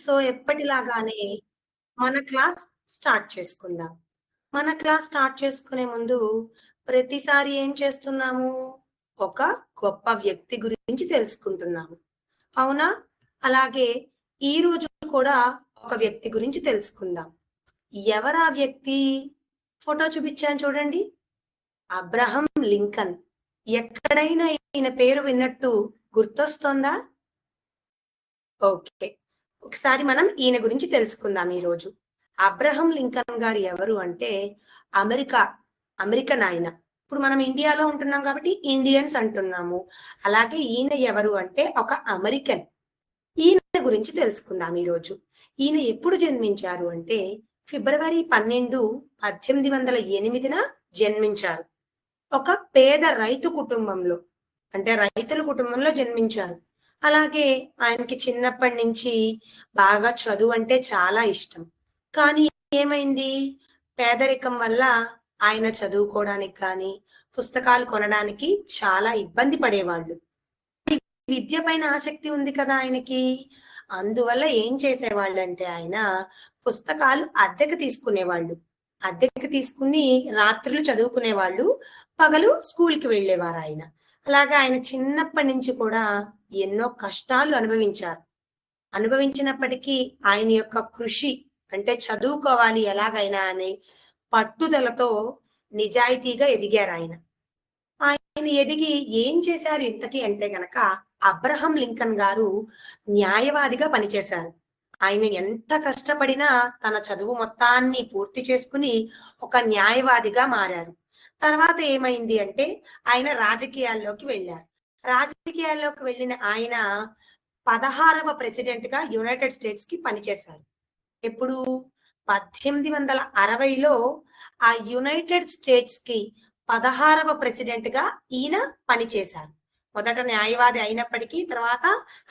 So, ఎప్పటిలాగానే మన class start చేసుకుందాం. మన క్లాస్ స్టార్ట్ చేసుకునే ముందు ప్రతిసారి ఏం చేస్తున్నాము? ఒక గొప్ప వ్యక్తి గురించి తెలుసుకుంటున్నాము. అవునా? అలాగే ఈరోజు కూడా ఒక వ్యక్తి గురించి తెలుసుకుందాం. ఎవరా వ్యక్తి? ఫోటో చూపిచ్చాను చూడండి. Abraham Lincoln. ఎక్కడైనా ఈయన పేరు విన్నట్టు గుర్తొస్తోందా? ఓకే. ఒకసారి మనం ఈయన గురించి తెలుసుకుందాం ఈరోజు. అబ్రహం లింకన్ గారు ఎవరు అంటే అమెరికా, అమెరికన్ ఆయన. ఇప్పుడు మనం ఇండియాలో ఉంటున్నాం కాబట్టి ఇండియన్స్ అంటున్నాము. అలాగే ఈయన ఎవరు అంటే ఒక అమెరికన్. ఈయన గురించి తెలుసుకుందాం ఈరోజు. ఈయన ఎప్పుడు జన్మించారు అంటే ఫిబ్రవరి 12, 1808న జన్మించారు. ఒక పేద రైతు కుటుంబంలో. అంటే రైతుల కుటుంబంలో జన్మించారు. అలాగే ఆయనకి చిన్నప్పటి నుంచి బాగా చదువంటే చాలా ఇష్టం. కానీ ఏమైంది? పేదరికం వల్ల ఆయన చదువుకోవడానికి కానీ, పుస్తకాలు కొనడానికి చాలా ఇబ్బంది పడేవాళ్ళు. విద్య పైన ఆసక్తి ఉంది కదా ఆయనకి. అందువల్ల ఏం చేసేవాళ్ళంటే ఆయన పుస్తకాలు అద్దెకు తీసుకునేవాళ్ళు. అద్దెకు తీసుకుని రాత్రులు చదువుకునేవాళ్ళు. పగలు స్కూల్‌కి వెళ్ళేవారాయన. అలాగా ఆయన చిన్నప్పటి నుంచి కూడా ఎన్నో కష్టాలు అనుభవించారు. అనుభవించినప్పటికీ ఆయన యొక్క కృషి అంటే చదువుకోవాలి ఎలాగైనా అని పట్టుదలతో నిజాయితీగా ఎదిగారాయన. ఆయన ఎదిగి ఏం చేశారు ఇంతకీ అంటే గనక అబ్రహం లింకన్ గారు న్యాయవాదిగా పనిచేశారు. ఆయన ఎంత కష్టపడినా తన చదువు మొత్తాన్ని పూర్తి చేసుకుని ఒక న్యాయవాదిగా మారారు. తర్వాత ఏమైంది అంటే ఆయన రాజకీయాల్లోకి వెళ్లారు. రాజకీయాల్లోకి వెళ్ళిన ఆయన 16వ ప్రెసిడెంట్‌గా యునైటెడ్ స్టేట్స్‌కి పనిచేశారు. ఎప్పుడు? 1860లో ఆ యునైటెడ్ స్టేట్స్‌కి 16వ ప్రెసిడెంట్‌గా ఈయన పనిచేశారు. మొదట న్యాయవాది అయినప్పటికీ తర్వాత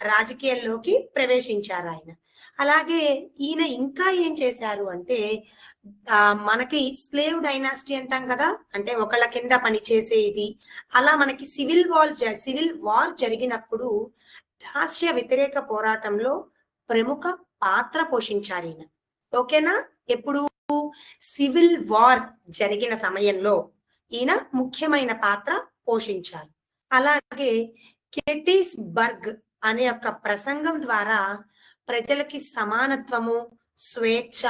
రాజకీయాల్లోకి ప్రవేశించారాయన. అలాగే ఈయన ఇంకా ఏం చేశారు అంటే మనకి స్లేవ్ డైనాసిటీ అంటాం కదా! అంటే ఒకళ్ళ కింద పనిచేసేది. అలా మనకి సివిల్ వార్ జరిగినప్పుడు దాస్య వ్యతిరేక పోరాటంలో ప్రముఖ పాత్ర పోషించారీయన. ఓకేనా? ఎప్పుడు? సివిల్ వార్ జరిగిన సమయంలో ఈయన ముఖ్యమైన పాత్ర పోషించారు. అలాగే గెటిస్బర్గ్ అనే ఒక ప్రసంగం ద్వారా ప్రజలకి సమానత్వము, స్వేచ్ఛ,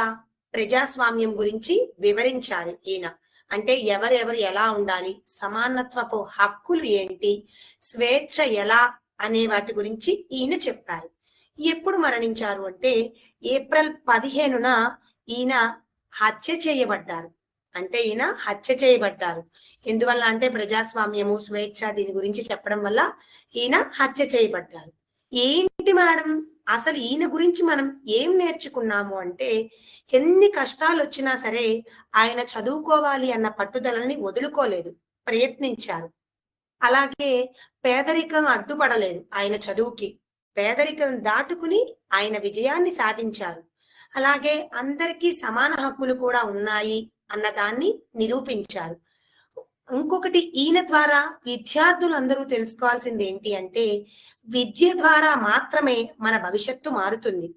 ప్రజాస్వామ్యం గురించి వివరించారు ఈయన. అంటే ఎవరెవరు ఎలా ఉండాలి, సమానత్వపు హక్కులు ఏంటి, స్వేచ్ఛ ఎలా అనే వాటి గురించి ఈయన చెప్పారు. ఎప్పుడు మరణించారు అంటే ఏప్రిల్ 15న ఈయన హత్య చేయబడ్డారు. అంటే ఈయన హత్య చేయబడ్డారు. ఎందువల్ల అంటే ప్రజాస్వామ్యము, స్వేచ్ఛ దీని గురించి చెప్పడం వల్ల ఈయన హత్య చేయబడ్డారు. ఏంటి మేడం అసలు ఈయన గురించి మనం ఏం నేర్చుకున్నాము అంటే ఎన్ని కష్టాలొచ్చినా సరే ఆయన చదువుకోవాలి అన్న పట్టుదలని వదులుకోలేదు. ప్రయత్నించారు. అలాగే పేదరికం అడ్డుపడలేదు ఆయన చదువుకి. పేదరికం దాటుకుని ఆయన విజయాన్ని సాధించారు. అలాగే అందరికీ సమాన హక్కులు కూడా ఉన్నాయి అన్నదాన్ని నిరూపించారు. ఇంకొకటి ఈయన ద్వారా విద్యార్థులందరూ తెలుసుకోవాల్సింది ఏంటి అంటే విద్య ద్వారా మాత్రమే మన భవిష్యత్తు మారుతుంది.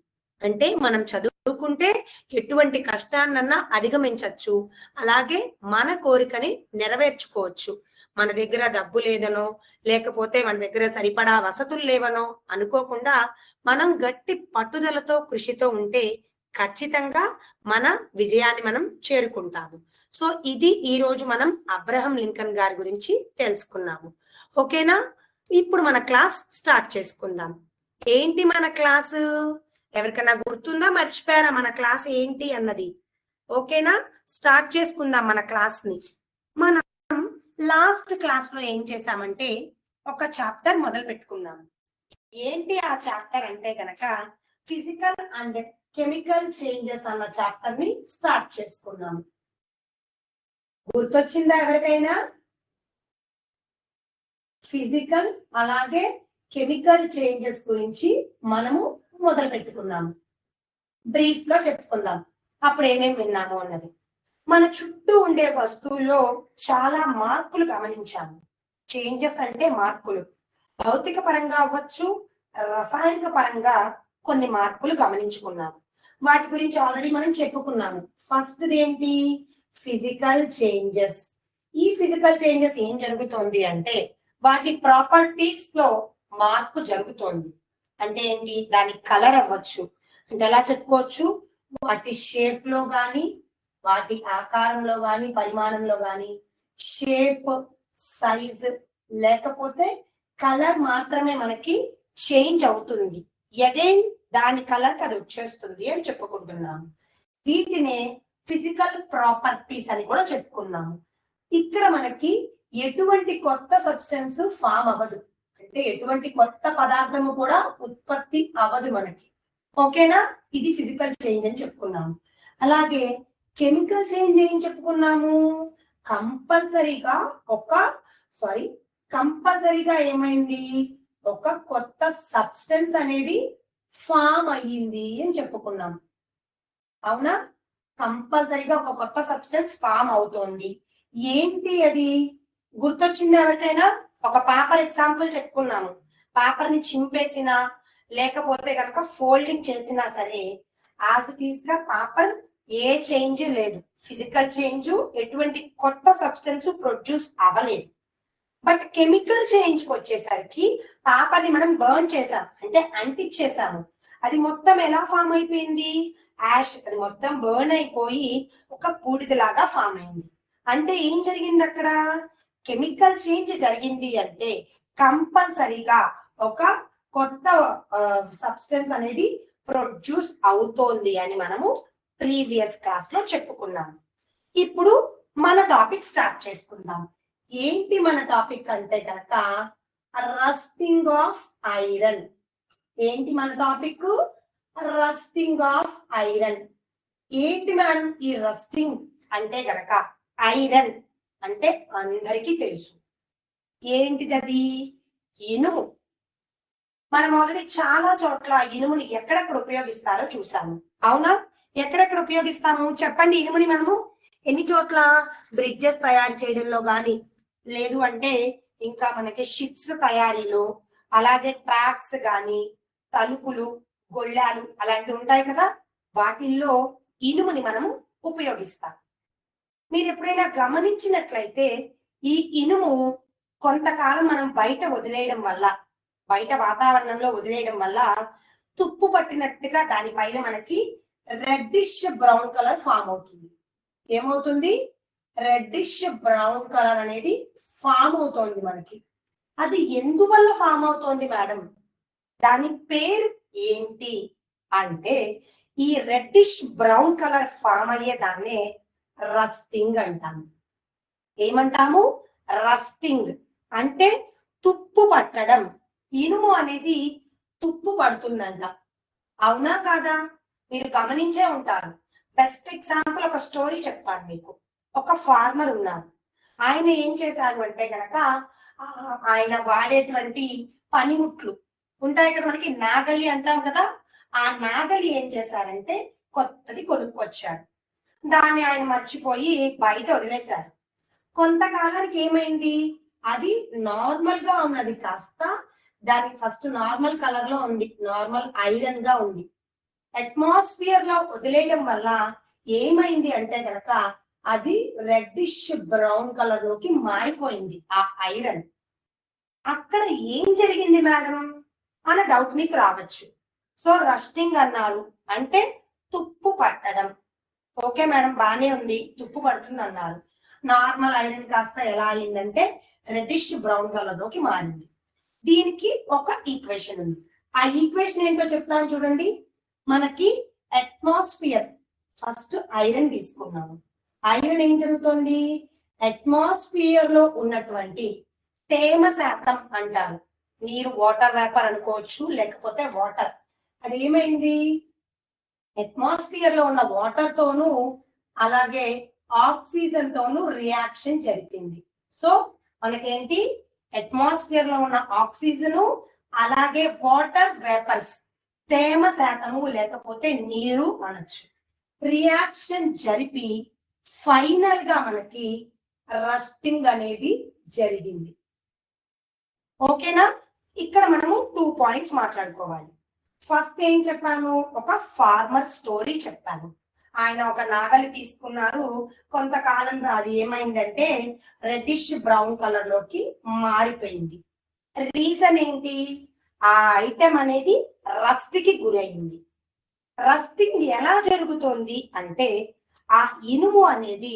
అంటే మనం చదువుకుంటే ఎటువంటి కష్టాన్నన్నా అధిగమించొచ్చు. అలాగే మన కోరికని నెరవేర్చుకోవచ్చు. మన దగ్గర డబ్బు లేదనో, లేకపోతే మన దగ్గర సరిపడా వసతులు లేవనో అనుకోకుండా మనం గట్టి పట్టుదలతో, కృషితో ఉంటే ఖచ్చితంగా మన విజయాన్ని మనం చేరుకుంటాము. సో, ఇది ఈరోజు మనం అబ్రహం లింకన్ గారి గురించి తెలుసుకున్నాము. ఓకేనా? ఇప్పుడు మన క్లాస్ స్టార్ట్ చేసుకుందాం. ఏంటి మన క్లాసు? ఎవరికైనా గుర్తుందా? మర్చిపోయారా మన క్లాస్ ఏంటి అన్నది? ఓకేనా? స్టార్ట్ చేసుకుందాం మన క్లాస్‌ని. మనం లాస్ట్ క్లాస్‌లో ఏం చేశామంటే ఒక చాప్టర్ మొదలుపెట్టుకున్నాం. ఏంటి ఆ చాప్టర్ అంటే గనక ఫిజికల్ అండ్ కెమికల్ చేంజెస్ అన్న చాప్టర్‌ని స్టార్ట్ చేసుకున్నాము. గుర్తొచ్చిందా ఎవరికైనా? ఫిజికల్ అలాగే కెమికల్ చేంజెస్ గురించి మనము మొదలు పెట్టుకున్నాము. బ్రీఫ్ గా చెప్పుకుందాం. అప్పుడు ఏమేమి విన్నాము అన్నది. మన చుట్టూ ఉండే వస్తువుల్లో చాలా మార్పులు గమనించాము. చేంజెస్ అంటే మార్పులు. భౌతిక పరంగా అవ్వచ్చు, రసాయనిక పరంగా కొన్ని మార్పులు గమనించుకున్నాము. వాటి గురించి ఆల్రెడీ మనం చెప్పుకున్నాము. ఫస్ట్ ఏంటి? Physical changes. ఈ ఫిజికల్ చేంజెస్ ఏం జరుగుతోంది అంటే వాటి ప్రాపర్టీస్ లో మార్పు జరుగుతోంది. అంటే ఏంటి? దాని కలర్ అవ్వచ్చు, అంటే ఎలా చెప్పుకోవచ్చు, వాటి షేప్ లో గాని, వాటి ఆకారంలో గాని, పరిమాణంలో గాని, షేప్, సైజ్, లేకపోతే కలర్ మాత్రమే మనకి చేంజ్ అవుతుంది. అగైన్ దాని కలర్ అది వచ్చేస్తుంది అని చెప్పుకుంటున్నాము. వీటినే ఫిజికల్ ప్రాపర్టీస్ అని కూడా చెప్పుకున్నాము. ఇక్కడ మనకి ఎటువంటి కొత్త సబ్స్టెన్స్ ఫామ్ అవ్వదు, అంటే ఎటువంటి కొత్త పదార్థము కూడా ఉత్పత్తి అవ్వదు మనకి. ఓకేనా? ఇది ఫిజికల్ చేంజ్ అని చెప్పుకున్నాము. అలాగే కెమికల్ చేంజ్ ఏం చెప్పుకున్నాము? కంపల్సరీగా ఏమైంది? ఒక కొత్త సబ్స్టెన్స్ అనేది ఫామ్ అయ్యింది అని చెప్పుకున్నాం. అవునా? కంపల్సరీగా ఒక కొత్త సబ్స్టెన్స్ ఫామ్ అవుతోంది. ఏంటి అది? గుర్తొచ్చింది ఎవరికైనా? ఒక పేపర్ ఎగ్జాంపుల్ చెప్పుకున్నాము. పేపర్ ని చింపేసినా లేకపోతే కనుక ఫోల్డింగ్ చేసినా సరే యాజ్ ఇట్ ఈస్ గా పేపర్ ఏ చేంజ్ లేదు, ఫిజికల్ చేంజ్, ఎటువంటి కొత్త సబ్స్టెన్స్ ప్రొడ్యూస్ అవ్వలేదు. బట్ కెమికల్ చేంజ్ కి వచ్చేసరికి పేపర్ ని మనం బర్న్ చేసాం, అంటే అంటించేసాము. అది మొత్తం ఎలా ఫామ్ అయిపోయింది? యాష్. అది మొత్తం బర్న్ అయిపోయి ఒక బూడిదలాగా ఫామ్ అయింది. అంటే ఏం జరిగింది అక్కడ? కెమికల్ చేంజ్ జరిగింది అంటే కంపల్సరీగా ఒక కొత్త సబ్స్టెన్స్ అనేది ప్రొడ్యూస్ అవుతోంది అని మనము ప్రీవియస్ క్లాస్ లో చెప్పుకున్నాము. ఇప్పుడు మన టాపిక్ స్టార్ట్ చేసుకుందాం. ఏంటి మన టాపిక్ అంటే కనుక రస్టింగ్ ఆఫ్ ఐరన్. ఏంటి మన టాపిక్? Rusting of iron. ఏంటి మేడం ఈ రస్టింగ్ అంటే కనుక? ఐరన్ అంటే అందరికీ తెలుసు. ఏంటిది అది? ఇనుము. మనం ఆల్రెడీ చాలా చోట్ల ఇనుముని ఎక్కడెక్కడ ఉపయోగిస్తారో చూసాము. అవునా? ఎక్కడెక్కడ ఉపయోగిస్తాము చెప్పండి ఇనుముని మనము? ఎన్ని చోట్ల? బ్రిడ్జెస్ తయారు చేయడంలో గాని, లేదు అంటే ఇంకా మనకి షిప్స్ తయారీలో, అలాగే ట్రాక్స్ గాని, తలుపులు, గొళ్ళాలు అలాంటివి ఉంటాయి కదా, వాటిల్లో ఇనుముని మనము ఉపయోగిస్తాం. మీరు ఎప్పుడైనా గమనించినట్లయితే ఈ ఇనుము కొంతకాలం మనం బయట వదిలేయడం వల్ల, బయట వాతావరణంలో వదిలేయడం వల్ల తుప్పు పట్టినట్టుగా దానిపైన మనకి రెడ్డిష్ బ్రౌన్ కలర్ ఫామ్ అవుతుంది. ఏమవుతుంది? రెడ్డిష్ బ్రౌన్ కలర్ అనేది ఫామ్ అవుతోంది మనకి. అది ఎందువల్ల ఫామ్ అవుతోంది మేడం? దాని పేరు ఏంటి అంటే ఈ రెడ్డిష్ బ్రౌన్ కలర్ ఫామ్ అయ్యే దాన్నే రస్టింగ్ అంటాము. ఏమంటాము? రస్టింగ్ అంటే తుప్పు పట్టడం. ఇనుము అనేది తుప్పు పడుతుందంట. అవునా కాదా? మీరు గమనించే ఉంటారు. బెస్ట్ ఎగ్జాంపుల్ ఒక స్టోరీ చెప్తాను మీకు. ఒక ఫార్మర్ ఉన్నారు. ఆయన ఏం చేశారు అంటే గనక ఆయన వాడేటువంటి పనిముట్లు ఉంటాయి కదా, మనకి నాగలి అంటాం కదా, ఆ నాగలి ఏం చేశారంటే కొత్తది కొనుక్కొచ్చారు. దాన్ని ఆయన మర్చిపోయి బయట వదిలేశారు. కొంతకాలానికి ఏమైంది? అది నార్మల్ గా ఉన్నది కాస్త దానికి ఫస్ట్ నార్మల్ కలర్ లో ఉంది, నార్మల్ ఐరన్ గా ఉంది. అట్మాస్ఫియర్ లో వదిలేయడం వల్ల ఏమైంది అంటే కనుక అది రెడ్డిష్ బ్రౌన్ కలర్ లోకి మారిపోయింది ఆ ఐరన్. అక్కడ ఏం జరిగింది మేడం అన్న డౌట్ మీకు రావచ్చు. సో రస్టింగ్ అన్నారు అంటే తుప్పు పట్టడం. ఓకే మేడం, బానే ఉంది, తుప్పు పడుతుంది అన్నారు. నార్మల్ ఐరన్ కాస్త ఎలా అయిందంటే రెడ్డిష్ బ్రౌన్ కలర్ లోకి మారింది. దీనికి ఒక ఈక్వేషన్ ఉంది. ఆ ఈక్వేషన్ ఏంటో చెప్తాను చూడండి. మనకి అట్మాస్ఫియర్, ఫస్ట్ ఐరన్ తీసుకున్నాము. ఐరన్ ఏం జరుగుతుంది? అట్మాస్ఫియర్ లో ఉన్నటువంటి తేమ శాతం అంటారు. నీరు వాటర్ వేపర్ అనుకోవచ్చు, లేకపోతే వాటర్. అది ఏమైంది? అట్మాస్ఫియర్ లో ఉన్న వాటర్ తోను అలాగే ఆక్సిజన్ తోను రియాక్షన్ జరిగింది. సో మనకేంటి? అట్మాస్ఫియర్ లో ఉన్న ఆక్సిజన్ అలాగే వాటర్ వేపర్స్, తేమ శాతము లేకపోతే నీరు అనొచ్చు, రియాక్షన్ జరిపి ఫైనల్ గా మనకి రస్టింగ్ అనేది జరిగింది. ఓకేనా? ఇక్కడ మనము 2 పాయింట్స్ మాట్లాడుకోవాలి. ఫస్ట్ ఏం చెప్పాను, ఒక ఫార్మర్ స్టోరీ చెప్పాను. ఆయన ఒక నాగలి తీసుకున్నారు, కొంతకాలం అది ఏమైందంటే రెడ్డిష్ బ్రౌన్ కలర్ లోకి మారిపోయింది. రీజన్ ఏంటి, ఆ ఐటెం అనేది రస్ట్ కి గురైంది. రస్టింగ్ ఎలా జరుగుతోంది అంటే ఆ ఇనుము అనేది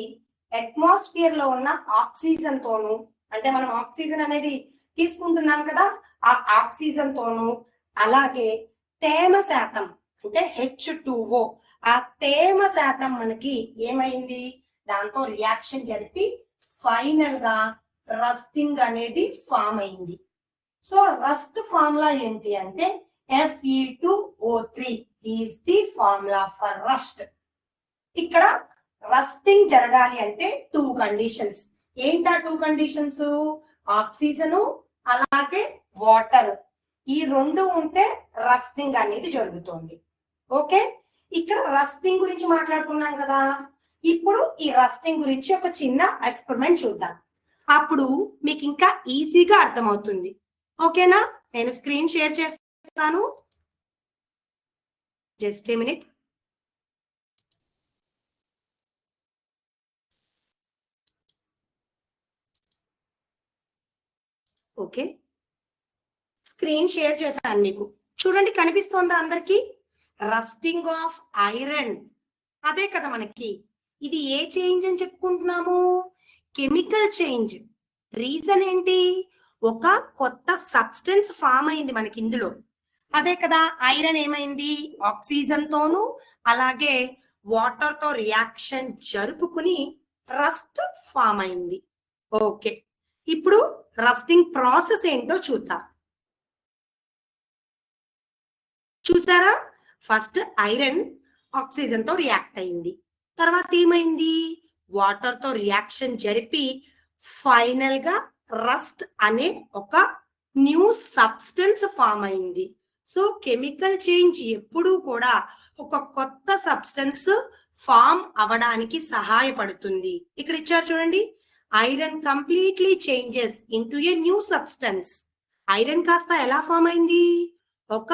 అట్మాస్ఫియర్ లో ఉన్న ఆక్సిజన్ తోను, అంటే మనం ఆక్సిజన్ అనేది తీసుకుంటున్నాం కదా, ఆ ఆక్సిజన్ తోను అలాగే తేమ శాతం అంటే H2O, ఆ తేమ శాతం మనకి ఏమైంది, దాంతో రియాక్షన్ జరిపి ఫైనల్ గా రస్టింగ్ అనేది ఫామ్ అయింది. సో రస్ట్ ఫార్ములా ఏంటి అంటే Fe2O3 is the formula for rust. ఇక్కడ రస్టింగ్ జరగాలి అంటే 2 కండిషన్స్. ఏంటా 2 కండిషన్స్, ఆక్సిజన్ అలాగే వాటర్, ఈ రెండు ఉంటే రస్టింగ్ అనేది జరుగుతుంది. ఓకే, ఇక్కడ రస్టింగ్ గురించి మాట్లాడుకున్నాం కదా, ఇప్పుడు ఈ రస్టింగ్ గురించి ఒక చిన్న ఎక్స్పెరిమెంట్ చూద్దాం. అప్పుడు మీకు ఇంకా ఈజీగా అర్థమవుతుంది. ఓకేనా, నేను స్క్రీన్ షేర్ చేస్తాను, just a minute. Okay, screen share చేశాను మీకు, చూడండి కనిపిస్తోందా అందరికి, రస్టింగ్ ఆఫ్ ఐరన్. అదే కదా మనకి, ఇది ఏ చేంజ్ అని చెప్పుకుంటున్నాము, కెమికల్ చేంజ్. రీజన్ ఏంటి, ఒక కొత్త సబ్స్టెన్స్ ఫామ్ అయింది మనకి ఇందులో. అదే కదా, ఐరన్ ఏమైంది, ఆక్సిజన్ తోను అలాగే వాటర్ తో రియాక్షన్ జరుపుకుని రస్ట్ ఫామ్ అయింది. ఓకే, ఇప్పుడు రస్టింగ్ ప్రాసెస్ ఏంటో చూద్దాం. చూసారా, ఫస్ట్ ఐరన్ ఆక్సిజన్ తో రియాక్ట్ అయింది, తర్వాత ఏమైంది, వాటర్ తో రియాక్షన్ జరిపి ఫైనల్ గా రస్ట్ అనే ఒక న్యూ సబ్స్టెన్స్ ఫామ్ అయింది. సో కెమికల్ చేంజ్ ఎప్పుడూ కూడా ఒక కొత్త సబ్స్టెన్స్ ఫామ్ అవడానికి సహాయపడుతుంది. ఇక్కడ ఇచ్చారు చూడండి, iron completely changes into a new substance. Iron కాస్త ఎలా ఫామ్ అయింది, ఒక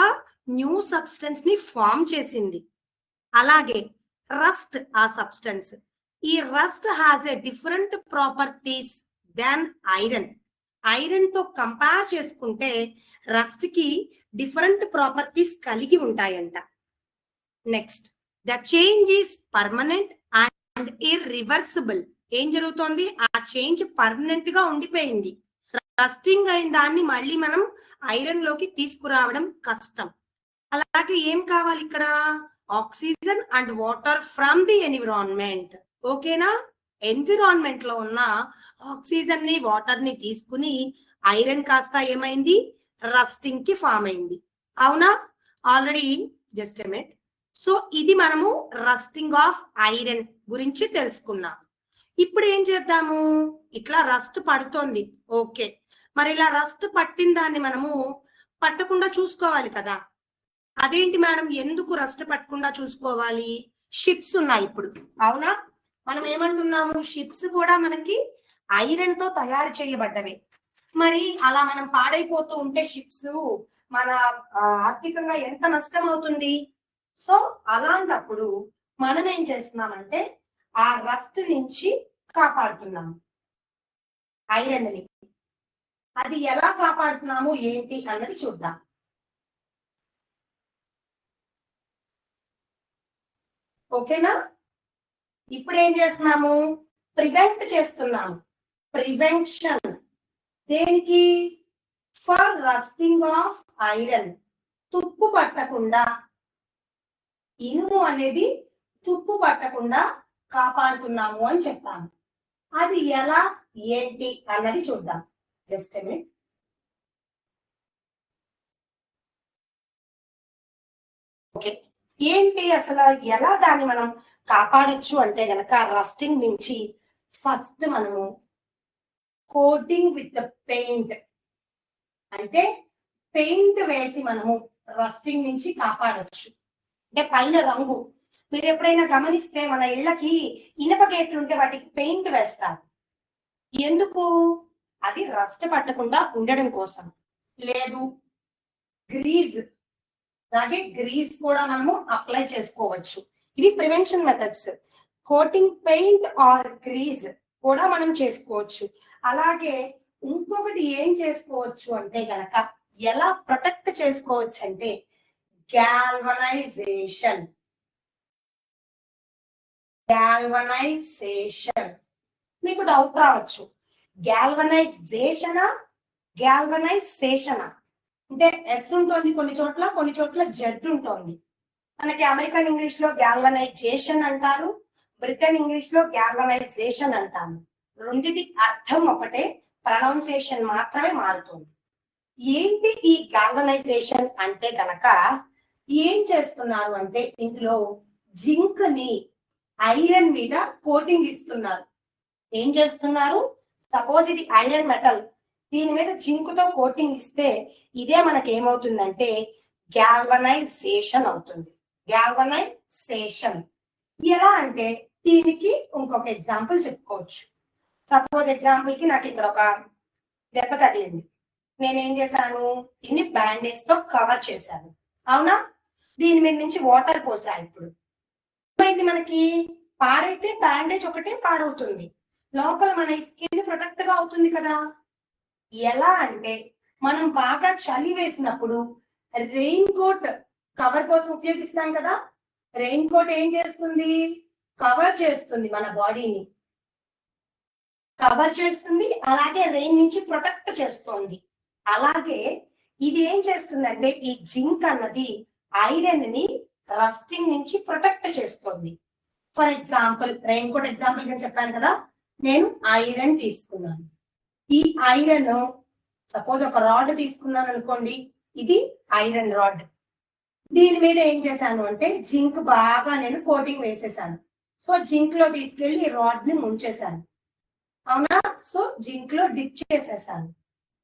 న్యూ సబ్స్టెన్స్ ని ఫామ్ చేసింది. అలాగే రస్ట్ ఆ సబ్స్టెన్స్, ఈ rust has a different properties than iron. Iron తో కంపేర్ చేసుకుంటే రస్ట్ కి డిఫరెంట్ ప్రాపర్టీస్ కలిగి ఉంటాయంట. Next, the change is permanent and irreversible. ఏం జరుగుతోంది, ఆ చేంజ్ పర్మనెంట్ గా ఉండిపోయింది. రస్టింగ్ అయిన దాన్ని మళ్ళీ మనం ఐరన్ లోకి తీసుకురావడం కష్టం. అలాగే ఏం కావాలి ఇక్కడ, oxygen and water from the environment. ఓకేనా, ఎన్విరాన్మెంట్ లో ఉన్న ఆక్సిజన్ ని వాటర్ ని తీసుకుని ఐరన్ కాస్త ఏమైంది, రస్టింగ్ కి ఫామ్ అయింది. అవునా, already just a minute. So ఇది మనము రస్టింగ్ ఆఫ్ ఐరన్ గురించి తెలుసుకున్నాం. ఇప్పుడు ఏం చేద్దాము, ఇట్లా రస్ట్ పడుతోంది, ఓకే, మరి ఇలా రస్ట్ పట్టిన దాన్ని మనము పట్టకుండా చూసుకోవాలి కదా. అదేంటి మేడం, ఎందుకు రస్ట్ పట్టకుండా చూసుకోవాలి, షిప్స్ ఉన్నాయి ఇప్పుడు, అవునా, మనం ఏమంటున్నాము, షిప్స్ కూడా మనకి ఐరన్ తో తయారు చేయబడ్డవి. మరి అలా మనం పాడైపోతూ ఉంటే షిప్స్ మన ఆర్థికంగా ఎంత నష్టం అవుతుంది. సో అలాంటప్పుడు మనం ఏం చేస్తున్నామంటే ఆ రస్ట్ నుంచి కాపాడుతున్నాము ఐరన్ ని. అది ఎలా కాపాడుతున్నాము ఏంటి అన్నది చూద్దాం. ఓకేనా, ఇప్పుడు ఏం చేస్తున్నాము, ప్రివెంట్ చేస్తున్నాము. ప్రివెన్షన్ దేనికి, ఫర్ రస్టింగ్ ఆఫ్ ఐరన్. తుప్పు పట్టకుండా, ఇనుము అనేది తుప్పు పట్టకుండా కాపాడుతున్నాము అని చెప్పాము. అది ఎలా ఏంటి అన్నది చూద్దాం. Just a minute. ఓకే, ఏంటి అసలు ఎలా దాన్ని మనం కాపాడొచ్చు అంటే గనక, రస్టింగ్ నుంచి ఫస్ట్ మనము కోటింగ్ విత్ పెయింట్, అంటే పెయింట్ వేసి మనము రస్టింగ్ నుంచి కాపాడొచ్చు. అంటే పైన రంగు, మీరు ఎప్పుడైనా గమనిస్తే మన ఇళ్ళకి ఇనుప గేట్లు ఉంటే వాటికి పెయింట్ వేస్తారు. ఎందుకు, అది రస్ట్ పట్టకుండా ఉండడం కోసం. లేదు, గ్రీజ్ అలాగే గ్రీస్ కూడా మనము అప్లై చేసుకోవచ్చు. ఇవి prevention methods. Coating paint or grease కూడా మనం చేసుకోవచ్చు. అలాగే ఇంకొకటి ఏం చేసుకోవచ్చు అంటే గనక ఎలా ప్రొటెక్ట్ చేసుకోవచ్చు అంటే గ్యాల్వనైజేషన్. మీకు డౌట్ రావచ్చు, గ్యాల్వనైజేషనా గ్యాల్వనైజేషనా అంటే ఎస్ ఉంటుంది కొన్ని చోట్ల, కొన్ని చోట్ల జెడ్ ఉంటుంది. మనకి అమెరికన్ ఇంగ్లీష్ లో గ్యాల్వనైజేషన్ అంటారు, బ్రిటన్ ఇంగ్లీష్ లో గ్యాల్వనైజేషన్ అంటాము. రెండిటి అర్థం ఒకటే, ప్రొనౌన్సియేషన్ మాత్రమే మారుతుంది. ఏంటి ఈ గ్యాల్వనైజేషన్ అంటే గనక ఏం చేస్తున్నారు అంటే ఇందులో జింక్ ని ఐరన్ మీద కోటింగ్ ఇస్తున్నారు. ఏం చేస్తున్నారు, సపోజ్ ఇది ఐరన్ మెటల్, దీని మీద జింక్ తో కోటింగ్ ఇస్తే ఇదే మనకి ఏమవుతుందంటే గ్యాల్వనైజేషన్ అవుతుంది. గ్యాల్వనైజేషన్ ఎలా అంటే దీనికి ఇంకొక ఎగ్జాంపుల్ చెప్పుకోవచ్చు. సపోజ్ ఎగ్జాంపుల్ కి నాకు ఇక్కడ ఒక దెబ్బ తగిలింది, నేనేం చేశాను, దీన్ని బ్యాండేజ్ తో కవర్ చేశాను, అవునా? దీని మీద నుంచి వాటర్ పోసా. ఇప్పుడు ఏమైంది, మనకి పాడైతే బ్యాండేజ్ ఒకటే పాడవుతుంది, లోపల మన స్కిన్ ప్రొటెక్ట్ గా అవుతుంది కదా. ఎలా అంటే మనం బాగా చలి వేసినప్పుడు రెయిన్ కోట్ కవర్ కోసం ఉపయోగిస్తాం కదా. రెయిన్ కోట్ ఏం చేస్తుంది, కవర్ చేస్తుంది, మన బాడీని కవర్ చేస్తుంది, అలాగే రెయిన్ నుంచి ప్రొటెక్ట్ చేస్తుంది. అలాగే ఇది ఏం చేస్తుందంటే ఈ జింక్ అన్నది ఐరన్ ని రస్టింగ్ నుంచి ప్రొటెక్ట్ చేస్తుంది. For example rain coat example గా చెప్పాను కదా, నేను ఐరన్ తీసుకున్నాను. ఈ ఐరన్ సపోజ్ ఒక రాడ్ తీసుకున్నాను అనుకోండి, ఇది ఐరన్ రాడ్. దీని మీద ఏం చేశాను అంటే జింక్ బాగా నేను కోటింగ్ వేసేసాను. సో జింక్ లో తీసుకెళ్లి రాడ్ ని ముంచేశాను, అవునా? సో జింక్ లో డిప్ చేసేసాను.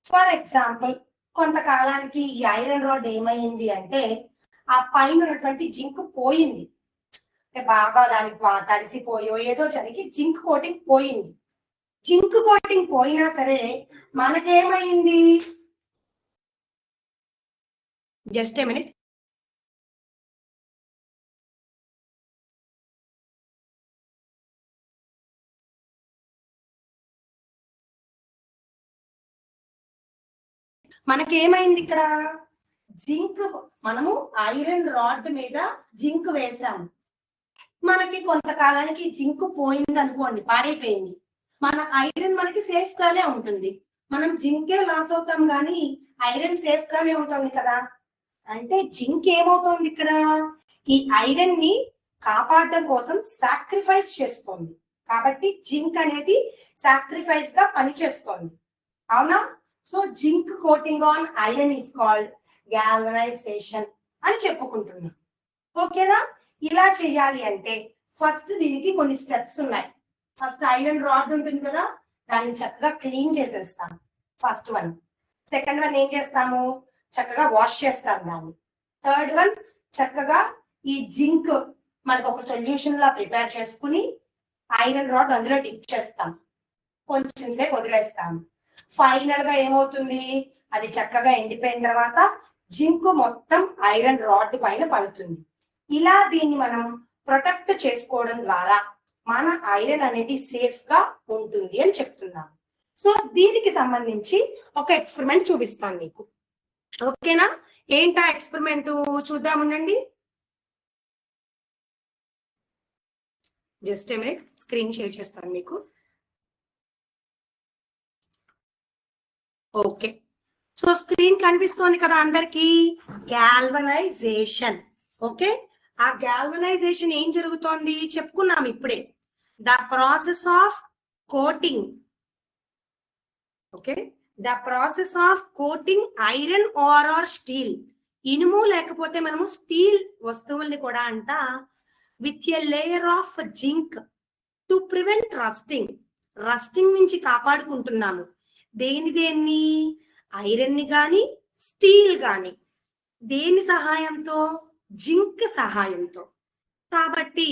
ఫర్ ఎగ్జాంపుల్ కొంతకాలానికి ఈ ఐరన్ రాడ్ ఏమైంది అంటే ఆ పైన ఉన్నటువంటి జింక్ పోయింది, బాగా దానికి తడిసిపోయో ఏదో జరిగి జింక్ కోటింగ్ పోయింది. జింక్ కోటింగ్ పోయినా సరే మనకేమైంది, జస్ట్ ఏ మినిట్, మనకేమైంది ఇక్కడ జింక్, మనము ఐరన్ రాడ్ మీద జింక్ వేసాము, మనకి కొంతకాలానికి జింక్ పోయింది అనుకోండి, పాడైపోయింది, మన ఐరన్ మనకి సేఫ్ గానే ఉంటుంది. మనం జింకే లాస్ అవుతాం కానీ ఐరన్ సేఫ్ గానే ఉంటుంది కదా. అంటే జింక్ ఏమవుతుంది ఇక్కడ, ఈ ఐరన్ ని కాపాడడం కోసం సాక్రిఫైస్ చేస్తుంది. కాబట్టి జింక్ అనేది సాక్రిఫైస్ గా పనిచేస్తుంది, అవునా? So zinc coating on iron is called గ్యాల్వనైజేషన్ అని చెప్పుకుంటున్నాం. ఓకేనా? ఇలా చేయాలి అంటే ఫస్ట్ దీనికి కొన్ని స్టెప్స్ ఉన్నాయి. ఫస్ట్ ఐరన్ రాడ్ ఉంటుంది కదా, దాన్ని చక్కగా క్లీన్ చేసేస్తాం, ఫస్ట్ వన్. సెకండ్ వన్ ఏం చేస్తాము, చక్కగా వాష్ చేస్తాం దాన్ని. థర్డ్ వన్ చక్కగా ఈ జింక్ మనకు ఒక సొల్యూషన్ లా ప్రిపేర్ చేసుకుని ఐరన్ రాడ్ అందులో డిప్ చేస్తాం, కొంచెం సేపు వదిలేస్తాం. ఫైనల్ గా ఏమవుతుంది, అది చక్కగా ఎండిపోయిన తర్వాత జింక్ మొత్తం ఐరన్ రాడ్ పైన పడుతుంది. ఇలా దీన్ని మనం ప్రొటెక్ట్ చేసుకోవడం ద్వారా మన ఐరన్ అనేది సేఫ్ గా ఉంటుంది అని చెప్తున్నాను. సో దీనికి సంబంధించి ఒక ఎక్స్పెరిమెంట్ చూపిస్తాను మీకు, ఓకేనా? ఏంటా ఎక్స్పెరిమెంట్ చూద్దాం, ఉండండి. Just a minute, screen share చేస్తాను మీకు. ఓకే, సో స్క్రీన్ కనిపిస్తోంది కదా అందరికి, గ్యాల్వనైజేషన్. ఓకే, ఆ గ్యాల్వనైజేషన్ ఏం జరుగుతోంది చెప్పుకున్నాం ఇప్పుడే, the process of coating. Okay, the process of coating iron are steel. ఇనుము లేకపోతే మనము స్టీల్ వస్తువుల్ని కూడా అంట with a layer of zinc to prevent rusting. Rusting నుంచి కాపాడుకుంటున్నాము. దేన్ని ఐరన్ ని గాని స్టీల్ గాని, దేని సహాయంతో, జింక్ సహాయంతో. కాబట్టి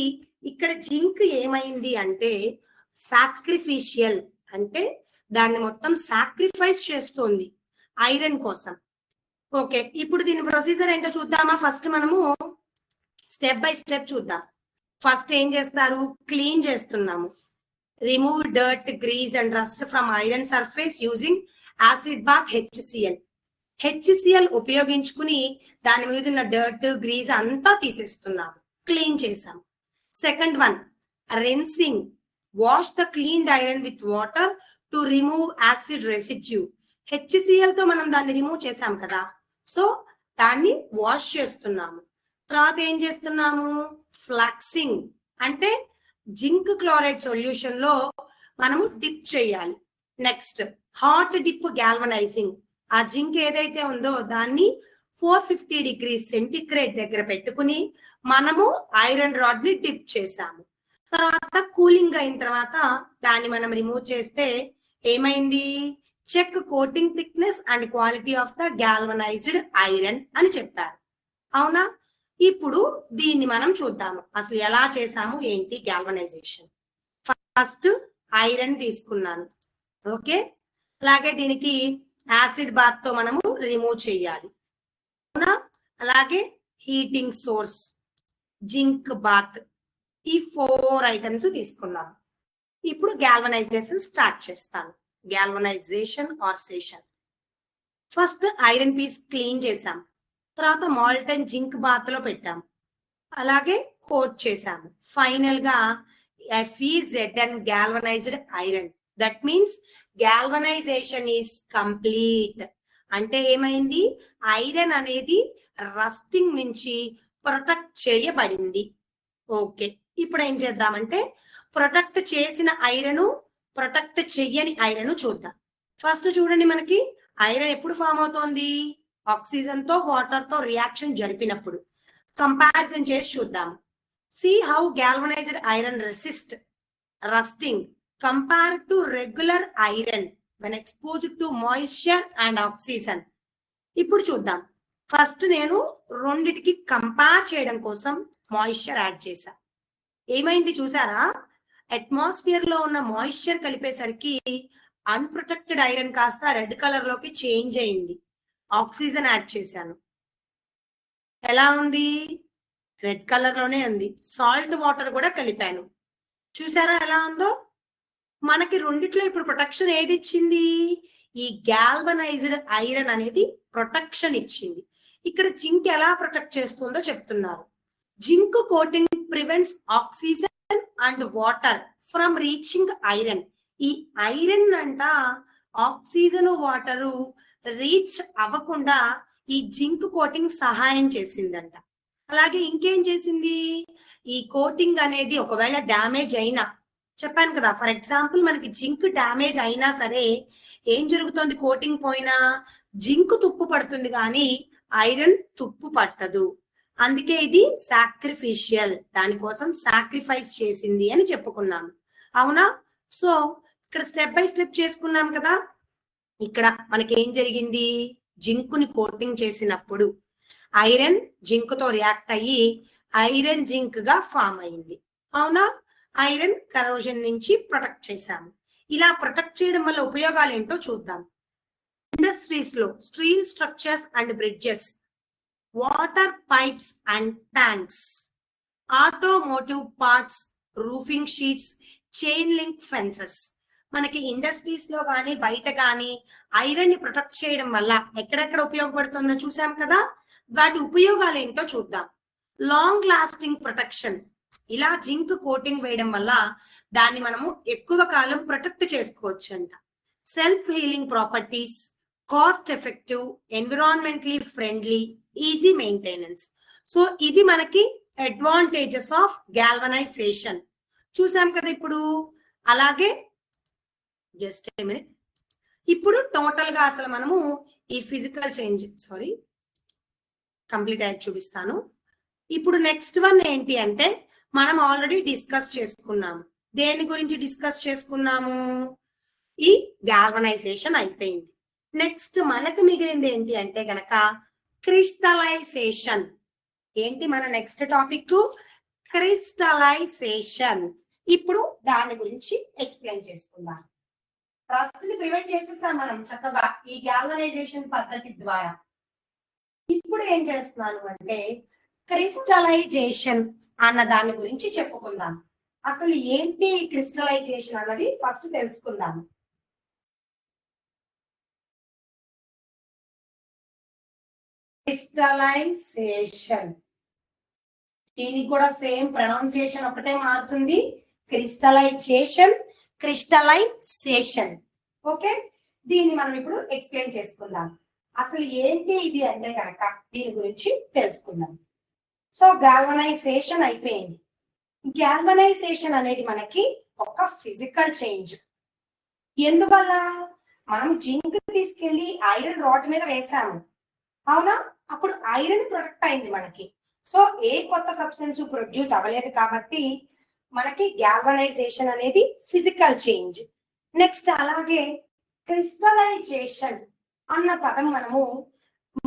ఇక్కడ జింక్ ఏమైంది అంటే సాక్రిఫిషియల్, అంటే దాన్ని మొత్తం సాక్రిఫైస్ చేస్తోంది ఐరన్ కోసం. ఓకే, ఇప్పుడు దీని ప్రొసీజర్ ఏంటో చూద్దామా. ఫస్ట్ మనము స్టెప్ బై స్టెప్ చూద్దాం. ఫస్ట్ ఏం చేస్తారు, క్లీన్ చేస్తున్నాము. Remove dirt, grease and rust from iron surface using acid bath HCL. HCL ఉపయోగించుకుని దాని మీద ఉన్న డర్ట్, గ్రీజ్ అంతా తీసేస్తున్నాము, క్లీన్ చేసాము. Second one, rinsing. Wash the cleaned iron with water to remove acid residue. HCL తో మనం దాన్ని రిమూవ్ చేసాం కదా, సో దాన్ని వాష్ చేస్తున్నాము. తర్వాత ఏం చేస్తున్నాము, ఫ్లక్సింగ్ అంటే జింక్ క్లోరైడ్ సొల్యూషన్ లో మనము డిప్ చేయాలి. Next hot dip గ్యాల్వనైజింగ్. ఆ జింక్ ఏదైతే ఉందో దాన్ని 450 డిగ్రీ సెంటిగ్రేడ్ దగ్గర పెట్టుకుని మనము ఐరన్ రాడ్ ని డిప్ చేసాము. తర్వాత కూలింగ్ అయిన తర్వాత దాన్ని మనం రిమూవ్ చేస్తే ఏమైంది, check coating thickness and quality of the galvanized iron అని చెప్పారు. అవునా, ఇప్పుడు దీన్ని మనం చూద్దాము అసలు ఎలా చేసాము ఏంటి గ్యాల్వనైజేషన్. ఫస్ట్ ఐరన్ తీసుకున్నాను, ఓకే. అలాగే దీనికి యాసిడ్ బాత్ తో మనము రిమూవ్ చేయాలి, అవునా. అలాగే హీటింగ్ సోర్స్, జింక్ బాత్, ఈ 4 ఐటమ్స్ తీసుకున్నాను. ఇప్పుడు గ్యాల్వనైజేషన్ స్టార్ట్ చేస్తాను. Galvanization or session. First iron piece clean చేసాం, తర్వాత మాల్టన్ జింక్ బాత్ లో పెట్టాం, అలాగే కోట్ చేసాము. ఫైనల్ గా FeZn galvanised iron. That means గ్యాల్వనైజేషన్ is complete. అంటే ఏమైంది, ఐరన్ అనేది రస్టింగ్ నుంచి ప్రొటెక్ట్ చేయబడింది. ఓకే, ఇప్పుడు ఏం చేద్దామంటే ప్రొటెక్ట్ చేసిన ఐరన్, ప్రొటెక్ట్ చెయ్యని ఐరన్ చూద్దాం. ఫస్ట్ చూడండి, మనకి ఐరన్ ఎప్పుడు ఫామ్ అవుతోంది, ఆక్సిజన్ తో వాటర్ తో రియాక్షన్ జరిపినప్పుడు. కంపారిజన్ చేసి చూద్దాం. See how galvanized iron resist rusting compared to regular iron when exposed to moisture and oxygen. ఇప్పుడు చూద్దాం. ఫస్ట్ నేను రెండిటికి కంపేర్ చేయడం కోసం మాయిశ్చర్ యాడ్ చేశా. ఏమైంది చూసారా, అట్మాస్ఫియర్ లో ఉన్న మాయిశ్చర్ కలిపేసరికి అన్ప్రొటెక్టెడ్ ఐరన్ కాస్త రెడ్ కలర్ లోకి చేంజ్ అయింది. ఆక్సిజన్ యాడ్ చేశాను, ఎలా ఉంది, రెడ్ కలర్ లోనే ఉంది. సాల్ట్ వాటర్ కూడా కలిపాను, చూసారా ఎలా ఉందో. మనకి రెండిట్లో ఇప్పుడు ప్రొటెక్షన్ ఏది ఇచ్చింది, ఈ గ్యాల్వనైజ్డ్ ఐరన్ అనేది ప్రొటెక్షన్ ఇచ్చింది. ఇక్కడ జింక్ ఎలా ప్రొటెక్ట్ చేస్తుందో చెప్తున్నారు. Zinc coating prevents oxygen and water from reaching iron. ఈ ఐరన్ అంట ఆక్సిజన్ వాటరు రీచ్ అవ్వకుండా ఈ జింక్ కోటింగ్ సహాయం చేసిందంట. అలాగే ఇంకేం చేసింది, ఈ కోటింగ్ అనేది ఒకవేళ డ్యామేజ్ అయినా, చెప్పాను కదా, ఫర్ ఎగ్జాంపుల్ మనకి జింక్ డ్యామేజ్ అయినా సరే ఏం జరుగుతుంది, కోటింగ్ పోయినా జింక్ తుప్పు పడుతుంది కానీ ఐరన్ తుప్పు పట్టదు. అందుకే ఇది సాక్రిఫిషియల్, దానికోసం సాక్రిఫైస్ చేసింది అని చెప్పుకున్నాము, అవునా. సో ఇక్కడ స్టెప్ బై స్టెప్ చేసుకున్నాం కదా. ఇక్కడ మనకి ఏం జరిగింది, జింకుని కోటింగ్ చేసినప్పుడు ఐరన్ జింక్ తో రియాక్ట్ అయ్యి ఐరన్ జింక్ గా ఫామ్ అయింది, అవునా. ఐరన్ కరోజన్ నుంచి ప్రొటెక్ట్ చేశాము. ఇలా ప్రొటెక్ట్ చేయడం వల్ల ఉపయోగాలు ఏంటో చూద్దాం. ఇండస్ట్రీస్ లో steel structures and bridges, water pipes and tanks, automotive parts, roofing sheets, chain link fences. మనకి ఇండస్ట్రీస్ లో కానీ బయట కానీ ఐరన్ ని ప్రొటెక్ట్ చేయడం వల్ల ఎక్కడెక్కడ ఉపయోగపడుతుందో చూసాం కదా. వాటి ఉపయోగాలు ఏంటో చూద్దాం. లాంగ్ లాస్టింగ్ ప్రొటెక్షన్, ఇలా జింక్ కోటింగ్ వేయడం వల్ల దాన్ని మనము ఎక్కువ కాలం ప్రొటెక్ట్ చేసుకోవచ్చు అంట. Self healing properties, cost effective, environmentally friendly, easy maintenance. So ఇవి మనకి అడ్వాంటేజెస్ ఆఫ్ గ్యాల్వనైజేషన్ చూసాం కదా ఇప్పుడు. అలాగే జస్ట్ ఏ మినిట్, ఇప్పుడు టోటల్ గా అసలు మనము ఈ ఫిజికల్ చేంజ్ కంప్లీట్ అయ్యి చూపిస్తాను. ఇప్పుడు నెక్స్ట్ వన్ ఏంటి అంటే మనం ఆల్రెడీ డిస్కస్ చేసుకున్నాము. దేని గురించి డిస్కస్ చేసుకున్నాము, ఈ గ్యాల్వనైజేషన్ అయిపోయింది. నెక్స్ట్ మనకు మిగిలింది ఏంటి అంటే గనక క్రిస్టలైజేషన్. ఏంటి మన నెక్స్ట్ టాపిక్, క్రిస్టలైజేషన్. ఇప్పుడు దాని గురించి ఎక్స్ప్లెయిన్ చేసుకుందాం. రస్ట్ ని ప్రివెంట్ చేసేసాం మనం చక్కగా ఈ గ్యాల్వనైజేషన్ పద్ధతి ద్వారా. ఇప్పుడు ఏం చేస్తున్నాను అంటే క్రిస్టలైజేషన్ అన్న దాని గురించి చెప్పుకుందాం. అసలు ఏంటి క్రిస్టలైజేషన్ అన్నది ఫస్ట్ తెలుసుకుందాం. క్రిస్టలైజేషన్, దీనికి కూడా సేమ్ ప్రొనౌన్సియేషన్ ఒకటే మారుతుంది. Crystallisation, crystallisation. ఓకే, దీన్ని మనం ఇప్పుడు ఎక్స్ప్లెయిన్ చేసుకుందాం. అసలు ఏంటి ఇది అంటే కనుక దీని గురించి తెలుసుకుందాం. సో గాల్వనైజేషన్ అయిపోయింది. గాల్వనైజేషన్ అనేది మనకి ఒక ఫిజికల్ చేంజ్. ఎందువల్ల? మనం జింక్ తీసుకెళ్లి ఐరన్ రాడ్ మీద వేసాము, అవునా? అప్పుడు ఐరన్ ప్రొడక్ట్ అయింది మనకి. సో ఏ కొత్త సబ్స్టెన్స్ ప్రొడ్యూస్ అవ్వలేదు కాబట్టి మనకి గాల్వనైజేషన్ అనేది ఫిజికల్ చేంజ్. నెక్స్ట్ అలాగే క్రిస్టలైజేషన్ అన్న పదం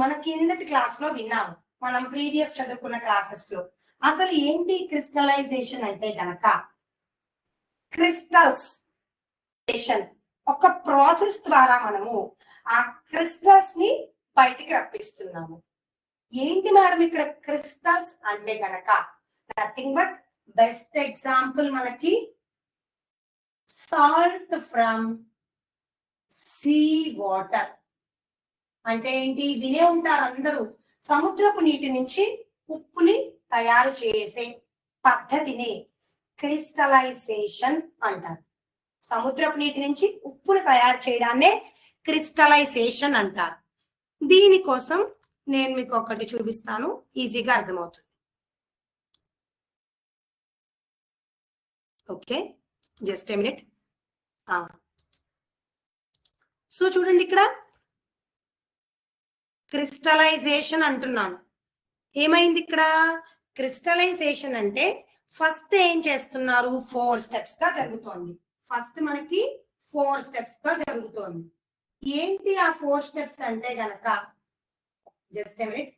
మన కిందటి క్లాస్ లో విన్నాము, మనం ప్రీవియస్ చదువుకున్న క్లాసెస్ లో. అసలు ఏంటి క్రిస్టలైజేషన్ అంటే గనక క్రిస్టల్స్ ఒక ప్రాసెస్ ద్వారా మనము ఆ క్రిస్టల్స్ ని బయటికి రప్పిస్తున్నాము. ఏంటి మేడం ఇక్కడ క్రిస్టల్స్ అంటే గనక నథింగ్ బట్ బెస్ట్ ఎగ్జాంపుల్ మనకి సాల్ట్ ఫ్రమ్ సీ వాటర్. అంటే ఏంటి? వినే ఉంటారు అందరూ, సముద్రపు నీటి నుంచి ఉప్పుని తయారు చేసే పద్ధతిని క్రిస్టలైజేషన్ అంటారు. సముద్రపు నీటి నుంచి ఉప్పుని తయారు చేయడాన్నే క్రిస్టలైజేషన్ అంటారు. దీనికోసం నేను మీకు ఒకటి చూపిస్తాను, ఈజీగా అర్థమవుతుంది. Okay, just a minute. So చూడండి, ఇక్కడ క్రిస్టలైజేషన్ అంటున్నాను. ఏమైంది ఇక్కడ? క్రిస్టలైజేషన్ అంటే ఫస్ట్ ఏం చేస్తున్నారు? 4 స్టెప్స్ గా జరుగుతోంది. ఫస్ట్ మనకి 4 స్టెప్స్ గా జరుగుతోంది. ఏంటి ఆ 4 స్టెప్స్ అంటే గనక just a minute.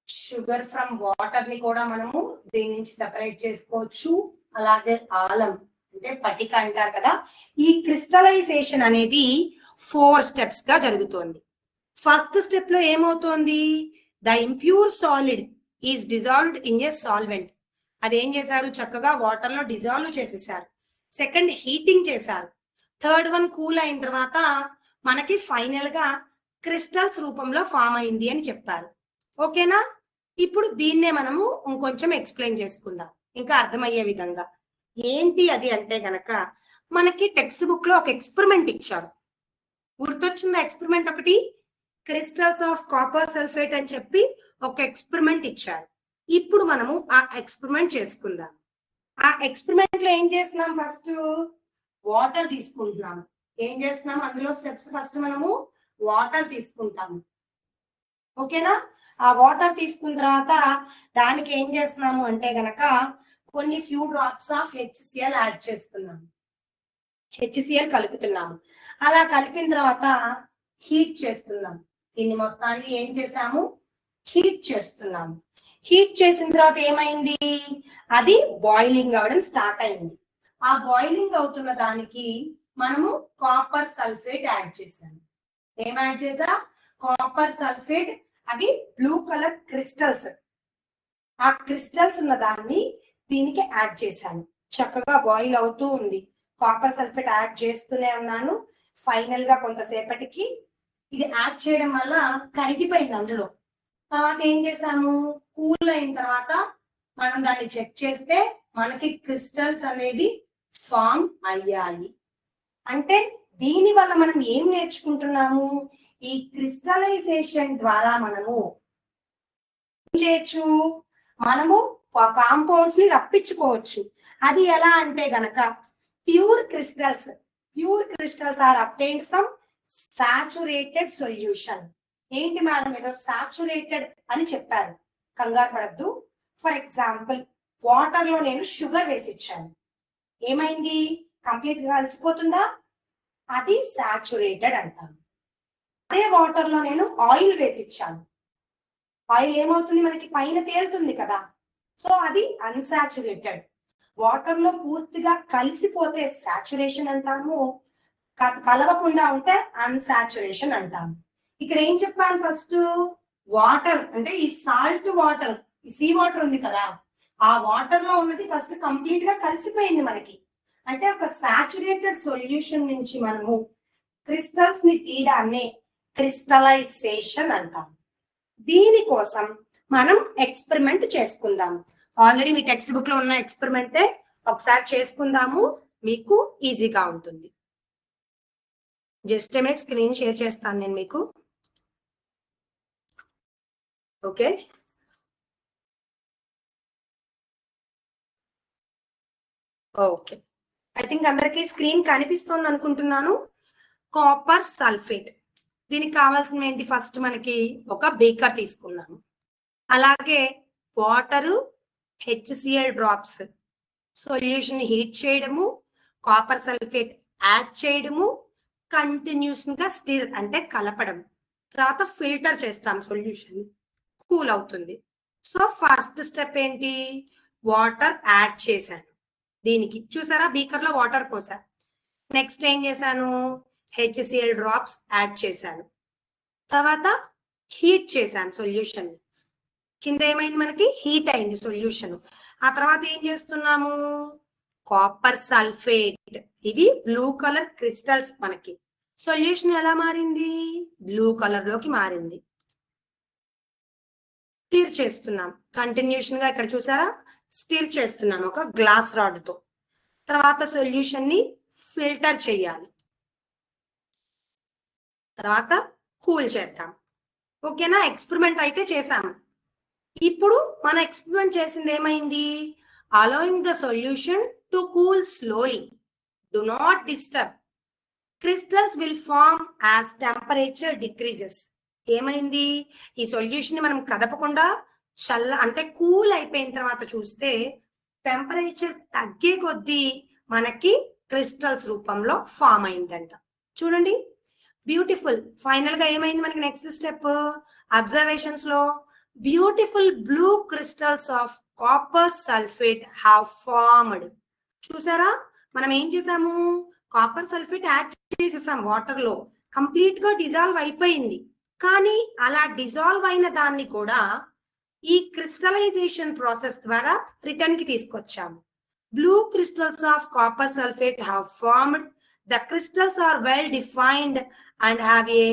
Sugar from water ని కూడా మనము దీని నుంచి సెపరేట్ చేసుకోవచ్చు. అలాగే ఆలం అంటే పటిక అంటారు కదా. ఈ క్రిస్టలైజేషన్ అనేది 4 స్టెప్స్ గా జరుగుతోంది. ఫస్ట్ స్టెప్ లో ఏమవుతోంది? The impure solid is dissolved in a solvent. అదేం చేశారు? చక్కగా వాటర్ లో డిజాల్వ్ చేసేసారు. సెకండ్ హీటింగ్ చేశారు. థర్డ్ వన్ కూల్ అయిన తర్వాత మనకి ఫైనల్ గా క్రిస్టల్స్ రూపంలో ఫామ్ అయింది అని చెప్పారు. ఓకేనా? ఇప్పుడు దీన్నే మనము ఇంకొంచెం ఎక్స్ప్లెయిన్ చేసుకుందాం ఇంకా అర్థమయ్యే విధంగా. ఏంటి అది అంటే గనక మనకి టెక్స్ట్ బుక్ లో ఒక ఎక్స్పెరిమెంట్ ఇచ్చారు. గుర్తొచ్చిందా ఎక్స్పెరిమెంట్ ఒకటి? క్రిస్టల్స్ ఆఫ్ కాపర్ సల్ఫేట్ అని చెప్పి ఒక ఎక్స్పెరిమెంట్ ఇచ్చారు. ఇప్పుడు మనము ఆ ఎక్స్పెరిమెంట్ చేసుకుందాం. ఆ ఎక్స్పెరిమెంట్ లో ఏం చేస్తున్నాం? ఫస్ట్ వాటర్ తీసుకుంటున్నాము. ఏం చేస్తున్నాం? అందులో స్టెప్స్ ఫస్ట్ మనము వాటర్ తీసుకుంటాము. ఓకేనా? ఆ వాటర్ తీసుకున్న తర్వాత దానికి ఏం చేస్తున్నాము అంటే గనక కొన్ని few drops of HCl add చేస్తున్నాము. HCl కలుపుతున్నాము. అలా కలిపిన తర్వాత హీట్ చేస్తున్నాము. దీన్ని మొత్తాన్ని ఏం చేసాము? హీట్ చేస్తున్నాము. హీట్ చేసిన తర్వాత ఏమైంది? అది బాయిలింగ్ అవ్వడం స్టార్ట్ అయింది. ఆ బాయిలింగ్ అవుతున్న దానికి మనము కాపర్ సల్ఫేట్ యాడ్ చేసాము. ఏం యాడ్ చేసా? Copper sulphate. అవి బ్లూ కలర్ క్రిస్టల్స్. ఆ క్రిస్టల్స్ ఉన్న దాన్ని దీనికి యాడ్ చేశాను. చక్కగా బాయిల్ అవుతూ ఉంది. కాపర్ సల్ఫేట్ యాడ్ చేస్తూనే ఉన్నాను. ఫైనల్ గా కొంతసేపటికి ఇది యాడ్ చేయడం వల్ల కరిగిపోయింది అందులో. తర్వాత ఏం చేసాము? కూల్ అయిన తర్వాత మనం దాన్ని చెక్ చేస్తే మనకి క్రిస్టల్స్ అనేవి ఫామ్ అయ్యాయి. అంటే దీని వల్ల మనం ఏం నేర్చుకుంటున్నాము? ఈ క్రిస్టలైజేషన్ ద్వారా మనము ఏం చేయొచ్చు? మనము కాంపౌండ్స్ ని రప్పించుకోవచ్చు. అది ఎలా అంటే గనక pure crystals are obtained from saturated solution. ఏంటి మేడం ఏదో సాచురేటెడ్ అని చెప్పారు, కంగారు పడద్దు. ఫర్ ఎగ్జాంపుల్ వాటర్ లో నేను షుగర్ వేసి ఇచ్చాను. ఏమైంది? కంప్లీట్ గా కలిసిపోతుందా? అది సాచురేటెడ్ అంటాను. అదే వాటర్ లో నేను ఆయిల్ వేసి ఇచ్చాను. ఆయిల్ ఏమవుతుంది? మనకి పైన తేలుతుంది కదా. సో అది అన్సాచురేటెడ్. వాటర్ లో పూర్తిగా కలిసిపోతే సాచురేషన్ అంటాము, కలవకుండా ఉంటే అన్సాచురేషన్ అంటాము. ఇక్కడ ఏం చెప్పాను? ఫస్ట్ వాటర్ అంటే ఈ సాల్ట్ వాటర్, ఈ సీ వాటర్ ఉంది కదా, ఆ వాటర్ లో ఉన్నది ఫస్ట్ కంప్లీట్ గా కలిసిపోయింది మనకి. అంటే ఒక సాచురేటెడ్ సొల్యూషన్ నుంచి మనము క్రిస్టల్స్ ని తీయడాన్ని క్రిస్టలైజేషన్ అంటాం. దీనికోసం మనం ఎక్స్పెరిమెంట్ చేసుకుందాం. ఆల్రెడీ మీ టెక్స్ట్ బుక్ లో ఉన్న ఎక్స్పెరిమెంటే ఒకసారి చేసుకుందాము, మీకు ఈజీగా ఉంటుంది. Just a minute screen share చేస్తాను నేను మీకు. ఓకే, ఓకే, ఐ థింక్ అందరికీ స్క్రీన్ కనిపిస్తుంది అనుకుంటున్నాను. కాపర్ సల్ఫేట్, దీనికి కావాల్సిన ఏంటి? ఫస్ట్ మనకి ఒక బీకర్ తీసుకున్నాము, అలాగే water, HCl drops, solution heat చేయడము, కాపర్ సల్ఫేట్ యాడ్ చేయడము, కంటిన్యూస్ గా స్టిర్ అంటే కలపడం, తర్వాత ఫిల్టర్ చేస్తాం, సొల్యూషన్ కూల్ అవుతుంది. సో ఫస్ట్ స్టెప్ ఏంటి? వాటర్ యాడ్ చేశాను దీనికి, చూసారా బీకర్ లో వాటర్ పోసా. నెక్స్ట్ ఏం చేశాను? HCl డ్రాప్స్ యాడ్ చేశాను, తర్వాత హీట్ చేశాను సొల్యూషన్. కింద ఏమైంది? మనకి హీట్ అయింది సొల్యూషన్. ఆ తర్వాత ఏం చేస్తున్నాము? కాపర్ సల్ఫేట్, ఇవి బ్లూ కలర్ క్రిస్టల్స్. మనకి సొల్యూషన్ ఎలా మారింది? బ్లూ కలర్ లోకి మారింది. స్టిర్ చేస్తున్నాం కంటిన్యూషన్ గా, ఇక్కడ చూసారా స్టిర్ చేస్తున్నాం ఒక గ్లాస్ రాడ్ తో. తర్వాత సొల్యూషన్ ని ఫిల్టర్ చేయాలి, తర్వాత కూల్ చేద్దాం. ఓకేనా? ఎక్స్పెరిమెంట్ అయితే చేసాము. ఇప్పుడు మన ఎక్స్పెరిమెంట్ చేసింది ఏమైంది? Allowing the solution to cool slowly, do not disturb, crystals will form as temperature decreases. ఏమైంది? ఈ సొల్యూషన్ ని మనం కదపకుండా అంటే కూల్ అయిపోయిన తర్వాత చూస్తే టెంపరేచర్ తగ్గే కొద్దీ మనకి క్రిస్టల్స్ రూపంలో ఫామ్ అయిందంట. చూడండి, బ్యూటిఫుల్. ఫైనల్ గా ఏమైంది మనకి? నెక్స్ట్ స్టెప్ అబ్జర్వేషన్స్ లో beautiful blue crystals of copper sulphate have formed. చూసారా, మనం ఏం చేసాము? కాపర్ సల్ఫేట్ యాడ్ చేసేసాం వాటర్ లో, కంప్లీట్ గా డిజాల్వ్ అయిపోయింది. కానీ అలా డిజాల్వ్ అయిన దాన్ని కూడా ఈ క్రిస్టలైజేషన్ ప్రాసెస్ ద్వారా రిటర్న్ కి తీసుకొచ్చాము. Blue crystals of copper sulphate have formed. The crystals are well defined and have a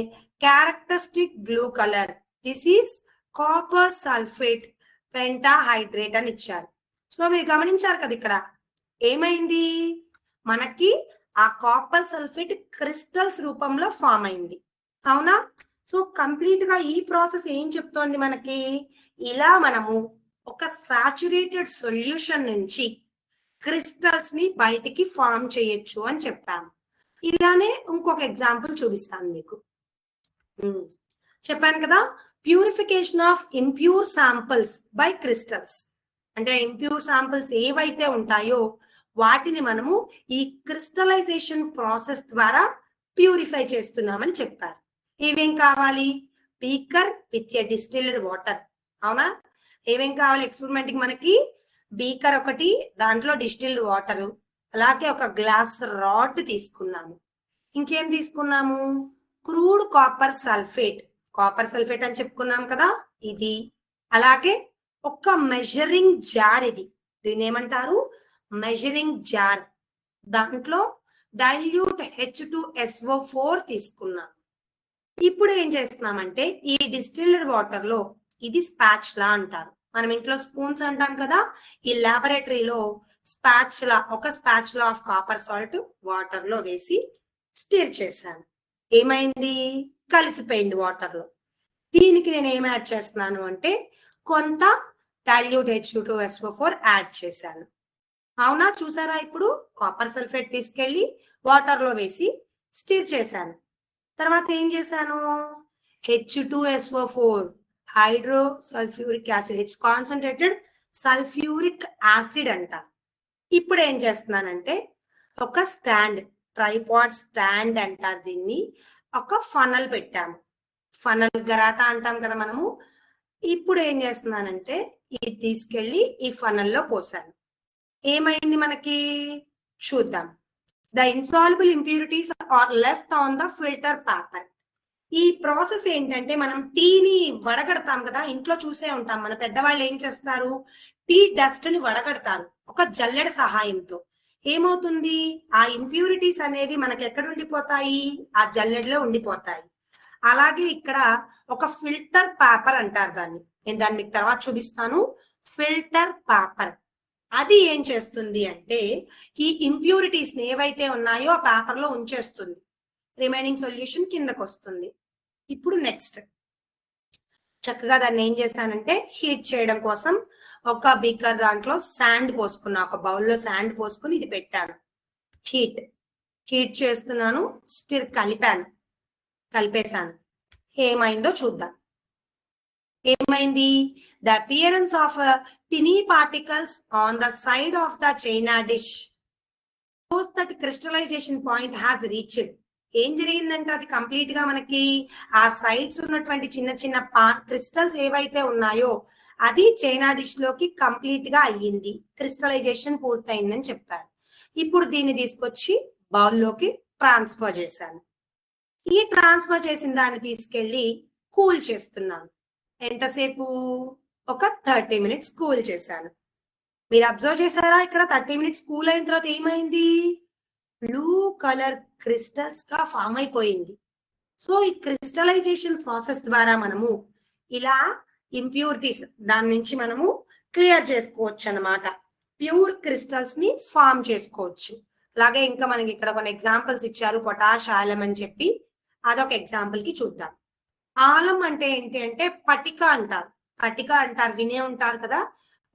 characteristic blue color. This is copper sulfate pentahydrate అని ఇచ్చారు. సో మీరు గమనించారు కదా, ఇక్కడ ఏమైంది? మనకి ఆ కాపర్ సల్ఫేట్ క్రిస్టల్స్ రూపంలో ఫామ్ అయింది, అవునా? సో కంప్లీట్ గా ఈ ప్రాసెస్ ఏం చెప్తోంది మనకి? ఇలా మనము ఒక సాచురేటెడ్ సొల్యూషన్ నుంచి క్రిస్టల్స్ ని బయటికి ఫామ్ చేయొచ్చు అని చెప్పాము. ఇలానే ఇంకొక ఎగ్జాంపుల్ చూపిస్తాను మీకు. చెప్పాను కదా, purification of impure samples by crystals. అంటే ఇంప్యూర్ శాంపిల్స్ ఏవైతే ఉంటాయో వాటిని మనము ఈ క్రిస్టలైజేషన్ ప్రాసెస్ ద్వారా ప్యూరిఫై చేస్తున్నామని చెప్పారు. ఏమేం కావాలి? Beaker with a distilled water, అవునా? ఏమేం కావాలి ఎక్స్పెరిమెంట్ కి? మనకి బీకర్ ఒకటి, దాంట్లో డిస్టిల్డ్ వాటర్, అలాగే ఒక గ్లాస్ రాడ్ తీసుకున్నాము. ఇంకేం తీసుకున్నాము? Crude copper sulphate, copper sulphate అని చెప్పుకున్నాం కదా, ఇది. అలాగే ఒక మెజరింగ్ జార్, ఇది దీన్ని ఏమంటారు? Measuring jar. దాంట్లో డైల్యూట్ H2SO4 తీసుకున్నాం. ఇప్పుడు ఏం చేస్తున్నామంటే ఈ డిస్టిల్డ్ వాటర్ లో, ఇది స్పాచ్లా అంటారు, మనం ఇంట్లో స్పూన్స్ అంటాం కదా, ఈ లాబొరేటరీలో స్పాచ్లా, ఒక spatula of copper salt water లో వేసి స్టిర్ చేశాను. ఏమైంది? కలిసిపోయింది వాటర్ లో. దీనికి నేను ఏం యాడ్ చేస్తున్నాను అంటే కొంత డైల్యూట్ H2SO4 యాడ్ చేశాను, అవునా? చూసారా, ఇప్పుడు కాపర్ సల్ఫేట్ తీసుకెళ్లి వాటర్ లో వేసి స్టిర్ చేశాను. తర్వాత ఏం చేశాను? H2SO4 hydro sulphuric acid, concentrated sulphuric acid అంట. ఇప్పుడు ఏం చేస్తున్నానంటే ఒక స్టాండ్, ట్రైపాడ్ స్టాండ్ అంటారు దీన్ని, ఒక ఫనల్ పెట్టాము. ఫనల్ గరాటా అంటాం కదా మనము. ఇప్పుడు ఏం చేస్తున్నానంటే ఇది తీసుకెళ్లి ఈ ఫనల్లో పోసాను. ఏమైంది మనకి? చూద్దాం. The insoluble impurities are left on the filter paper. ఈ ప్రాసెస్ ఏంటంటే మనం టీని వడగడతాం కదా, ఇంట్లో చూసే ఉంటాం. మన పెద్దవాళ్ళు ఏం చేస్తారు, టీ డస్ట్ ని వడగడతారు ఒక జల్లెడ సహాయంతో. ఏమవుతుంది, ఆ ఇంప్యూరిటీస్ అనేవి మనకి ఎక్కడ ఉండిపోతాయి, ఆ జల్లెడలో ఉండిపోతాయి. అలాగే ఇక్కడ ఒక ఫిల్టర్ పేపర్ అంటారు దాన్ని, నేను దాన్ని మీకు తర్వాత చూపిస్తాను. ఫిల్టర్ పేపర్ అది ఏం చేస్తుంది అంటే ఈ ఇంప్యూరిటీస్ ఏవైతే ఉన్నాయో ఆ పేపర్ లో ఉంచేస్తుంది, రిమైనింగ్ సొల్యూషన్ కిందకు వస్తుంది. ఇప్పుడు నెక్స్ట్ చక్కగా దాన్ని ఏం చేశానంటే హీట్ చేయడం కోసం ఒక బీకర్ దాంట్లో శాండ్ పోసుకున్నా, ఒక బౌల్లో శాండ్ పోసుకుని ఇది పెట్టాను. హీట్ చేస్తున్నాను, స్టిర్ కలిపేశాను. ఏమైందో చూద్దాం. ఏమైంది, the appearance of tiny particles on the side of the china dish shows that crystallization point has reached. ఏం జరిగిందంటే అది కంప్లీట్ గా మనకి ఆ సైడ్స్ ఉన్నటువంటి చిన్న చిన్న క్రిస్టల్స్ ఏవైతే ఉన్నాయో అది చైనా డిష్ లోకి కంప్లీట్ గా అయ్యింది, క్రిస్టలైజేషన్ పూర్తయిందని చెప్పారు. ఇప్పుడు దీన్ని తీసుకొచ్చి బౌల్లోకి ట్రాన్స్ఫర్ చేశాను. ఈ ట్రాన్స్ఫర్ చేసిన దాన్ని తీసుకెళ్లి కూల్ చేస్తున్నాను. ఎంతసేపు, ఒక 30 minutes కూల్ చేశాను. మీరు అబ్జర్వ్ చేశారా, ఇక్కడ 30 minutes కూల్ అయిన తర్వాత ఏమైంది, బ్లూ కలర్ క్రిస్టల్స్ గా ఫామ్ అయిపోయింది. సో ఈ క్రిస్టలైజేషన్ ప్రాసెస్ ద్వారా మనము ఇలా ఇంప్యూరిటీస్ దాని నుంచి మనము క్లియర్ చేసుకోవచ్చు అన్నమాట. ప్యూర్ క్రిస్టల్స్ ని ఫామ్ చేసుకోవచ్చు. అలాగే ఇంకా మనకి ఇక్కడ కొన్ని ఎగ్జాంపుల్స్ ఇచ్చారు, పొటాష్ ఆలం అని చెప్పి, అదొక ఎగ్జాంపుల్ కి చూద్దాం. ఆలం అంటే ఏంటి అంటే పటిక అంటారు, వినే ఉంటారు కదా,